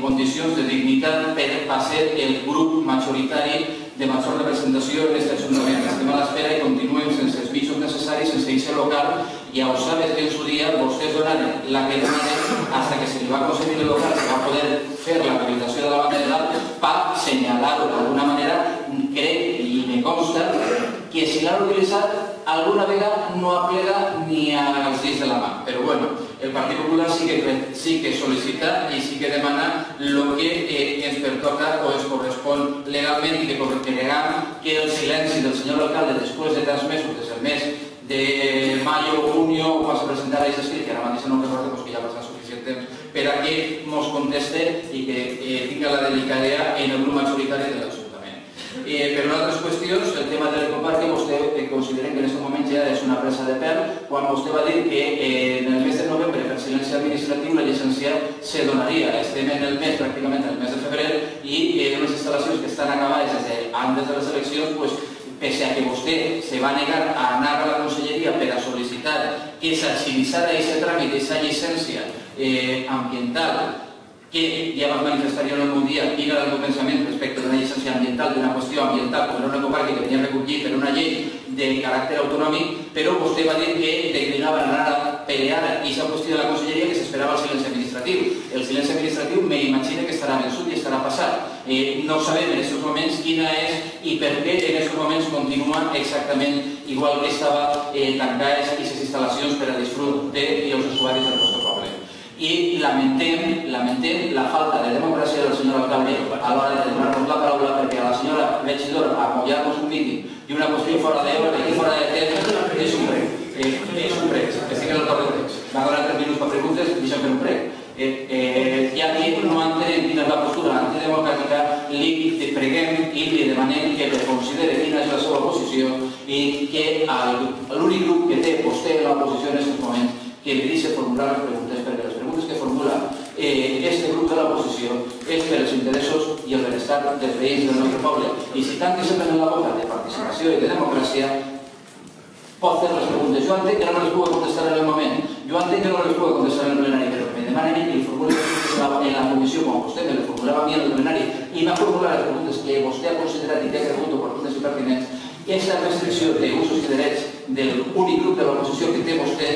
condicions de dignitat per ser el grup majoritari de major representació en aquest Ajuntament. Estem a l'espera i continuem sense els visos necessaris, sense eix local, i ja ho sabes que en su dia vostès donaran la que demanen fins que se li va aconseguir el local, se va poder fer la habilitació de la banda de dalt per senyalar-ho d'alguna manera. Crec i me consta que si l'han utilitzat alguna vegada no aplega ni als dits de la mà. Però bueno, el Partit Popular sí que sol·licita i sí que demana el que ens pertoca o ens correspon legalment i que creiem que el silenci del senyor alcalde després de tants mesos, des del mes encara és escrit, que ara mateix no recordo, que ja ha passat suficient temps, per a que ens conteste i que tinga la delicadea en el grup majoritari de l'Ajuntament. Per altres qüestions, el tema de l'ecoparc, vostè considera que en aquest moment ja és una presa de pèl, quan vostè va dir que en el mes de novembre, per silenci administratiu, la llicència se donaria. Estem en el mes, pràcticament en el mes de febrer, i unes instal·lacions que estan acabades des d'antes de les eleccions, pese a que vostè se va negar a anar a la Conselleria per a sol·licitar que s'agilitzara aquest tràmit, aquesta llicència ambiental, que ja vas manifestar jo en el meu dia quin era el meu pensament respecte d'una llicència ambiental, d'una qüestió ambiental, com era un ecoparc que venia recollit per una llei de caràcter autonòmic, però vostè va dir que declinava anar a pelear aquesta qüestió de la Conselleria, que s'esperava el silenci administratiu. El silenci administratiu m'imagino que estarà vençut i estarà passat. No sabem en aquests moments quina és i per què en aquests moments continua exactament igual que estava tancades aquestes instal·lacions per a disfrut dels usuaris del nostre poble. I lamentem la falta de democràcia del senyor alcalde a l'hora de donar-nos la paraula, perquè a la senyora regidora apoyar-nos un míting i una qüestió fora d'hora i fora de temps és un prec. És un prec, que estic en el torn de temps. Va donar 3 minuts per preguntes, deixem fer un prec. Ja que no entenem quina és la postura antidemocràtica, li preguem i li demanem que reconsidere quina és la seva posició i que l'únic grup que té vostè en l'oposició en aquests moments que li deixa formular les preguntes, perquè les preguntes que formula aquest grup de l'oposició és per als interessos i el benestar dels veïns del nostre poble. I si tant que se prenen la boca de participació i de democràcia, pot fer les preguntes. Jo entenc que no les pugui contestar en el moment, jo entenc que no les pugui contestar en el plenari, però me demanen que li formuli en la comissió, com vostè me les formulava a mi en el plenari, i m'ha formulat les preguntes que vostè ha considerat i que ha cregut oportunes i pertinents. Aquesta restricció d'usos i drets de l'únic grup de l'oposició que té vostè,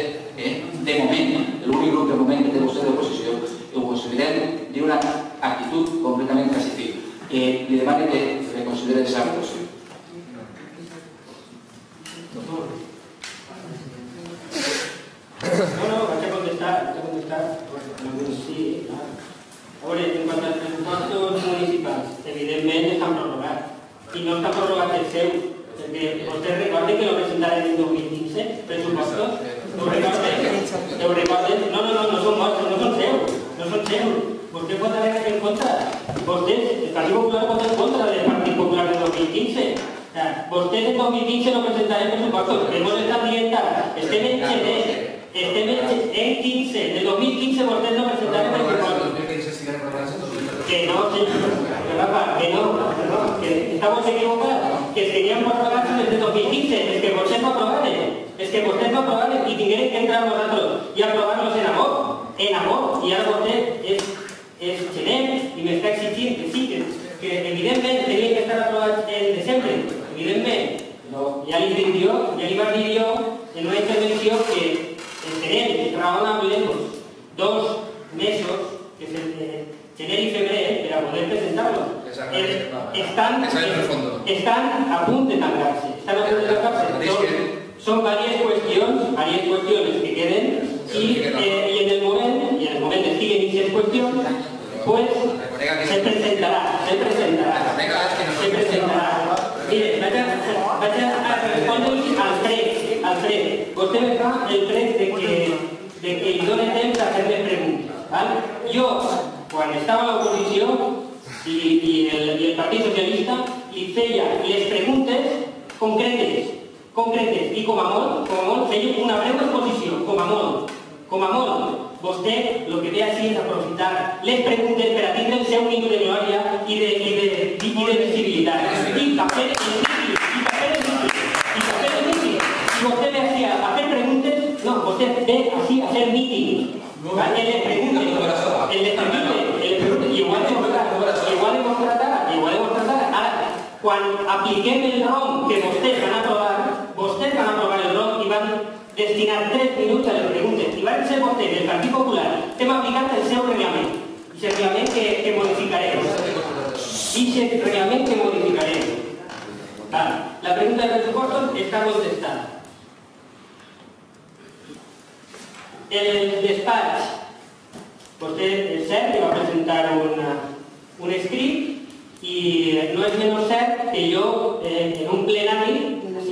de moment, l'únic grup de moment que té vostè d'oposició, ho considerem d'una actitud completament pacífica. Li demano que reconsideri aquesta actuació. No, vaig a contestar. Sí, a veure, en quant als pressupostos municipals, evidentment estan prorrogats. I no està prorrogat el seu, perquè vostès recorden que lo presentaren en 2015, pressupostos. ¿Lo recuerden? No son vostres, no són seus. Vostè pot haver en contra. Vostès, el Partit Popular vota en contra del Partit Popular del 2015. Vostès en 2015 no presentaren pressupostos. Hemos estat dient ara. Estem en gener. Estem en 15. En 2015 vostès no presentaren pressupostos. Que no, que estamos equivocados. Que serían prorrogados desde 2015. Es que vostès no aprobaren. És que vostès no aprovaven i tingueren que entrar nosaltres i aprovar-los en amor, i ara vostè és gener i m'està exigint que sí, que evidentment tenien que estar aprovats en desembre, evidentment. Ja li vaig dir jo en una intervenció que tenim raonablement 2 mesos, que és gener i febrer, per a poder presentar-los. Estan a punt de tancar-se. Son varias cuestiones que queden y en el momento que siguen esas cuestiones, pues se presentará. Mire, vaya a responder al PREC. Usted me da el PREC de que yo le tengo que hacerle preguntas, ¿vale? Yo, cuando estaba en la oposición y el Partido Socialista, les preguntes concretes i com a molt feia una breu exposició, com a molt. Vostè el que ve així és aprofitar les preguntes per a tindre el seu minut de glòria i de visibilitat. I cafè de míting. Si vostè ve així a fer preguntes, no, vostè ve així a fer míting. Les preguntes, i ho ha demostrat ara. Quan apliquem el ROM que vostès van aprovar el ROM i van destinar 3 minuts a les preguntes i van ser vostès del Partit Popular, hem aplicat el seu reglament, i el reglament que modificarem. La pregunta de pressupostos està contestada. El despatx, vostè és cert que va presentar un escrit i no és menys cert que jo en un plenari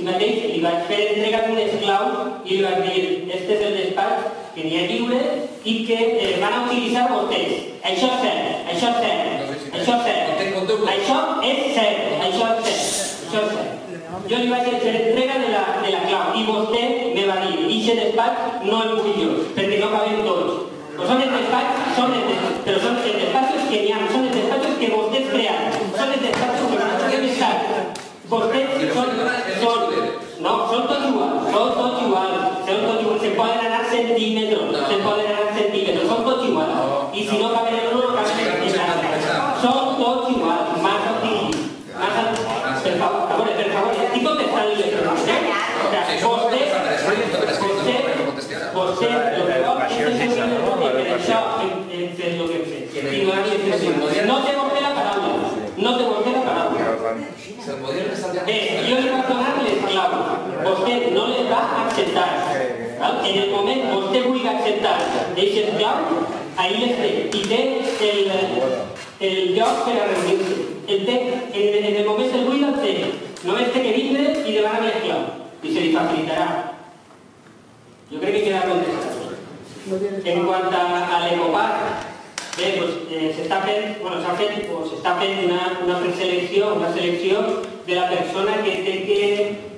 així mateix li vaig fer entrega d'un esclau i li vaig dir, este és el despatx que n'hi ha lliure i que van a utilitzar vostès. Això és cert, això és cert, això és cert, això és cert, això és cert, això és cert. Jo li vaig fer entrega de la clau i vostè me va dir, ixe despatx no el vull jo, perquè no cabem tots. Però són els despatxos, però són els despatxos que n'hi ha, són els despatxos que vostès creen, són els despatxos que vostès han estat. Vostès no, són tots iguals, se poden anar centímetres, són tots iguals. I si no caben en uno, no caben en l'altre. Són tots iguals, massa optimistes. Per favor, estic contestant-li les preguntes. Vostè, el que vol és que per això hem fet el que hem fet. No té vostè la paraula, no té vostè la paraula. Jo li vaig donar les claus, vostè no les va acceptar. En el moment que vostè vulgui acceptar aquestes claus, ahí les té, i té el lloc per a reunir-se. En el moment que el vull el té, només té que vindre i demanar les claus, i se li facilitarà. Jo crec que queda contestat. En quant a l'Ecoparc, bé, s'està fent una preselecció, una selecció de la persona que té que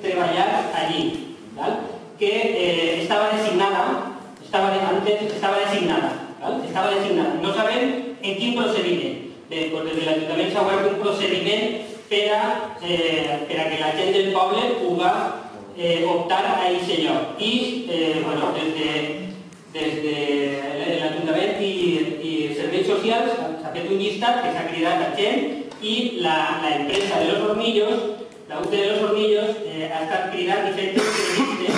treballar allí, que estava designada, no sabem en quin procediment. Des de l'Ajuntament s'ha obert un procediment per a que la gent del poble pugui optar a aquest lloc. I des de l'Ajuntament i Serveis Socials s'ha fet un llistat que s'ha cridat a gent i l'empresa de Los Hornillos, la UT de Los Hornillos, ha estat cridant diferents periodistes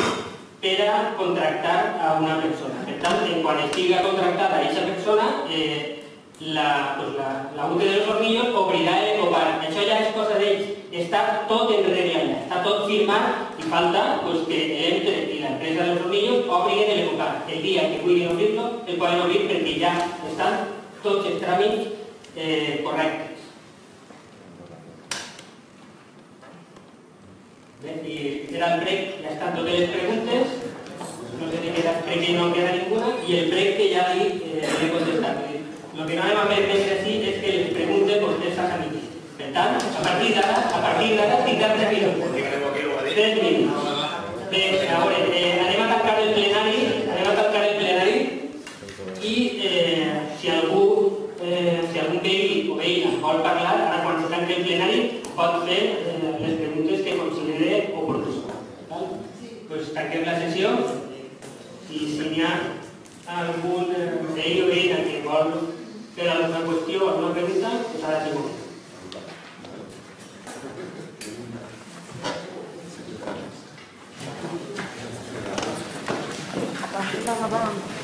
per a contractar a una persona. Per tant, quan estigui contractada aquesta persona, la UT de Los Hornillos obrirà l'Ecoparc. Això ja és cosa d'ells. Està tot en regla ja, està tot firmat i falta que l'Entre i l'empresa de Los Hornillos obriguen l'Ecoparc. El dia que vulguin obrir-lo, el poden obrir perquè ja estan tots els tràmits correctes. I era el prec, ja estan totes les preguntes, no sé si queda, crec que no queda ninguna, i el prec que ja li he contestat. El que no anem a permetre així és que les preguntes vostès s'hagin dit. Per tant, a partir d'ara tindran 3 minuts. 3 minuts. Bé, a veure, anem a tancar el plenari i si algun veí o veïna vol parlar, ara quan se tanqui el plenari pot fer les preguntes que consideri oportunes. Doncs tanquem la sessió i si n'hi ha algun veí o veïna que vol fer alguna qüestió o alguna pregunta, doncs ara sí molt. Gracias.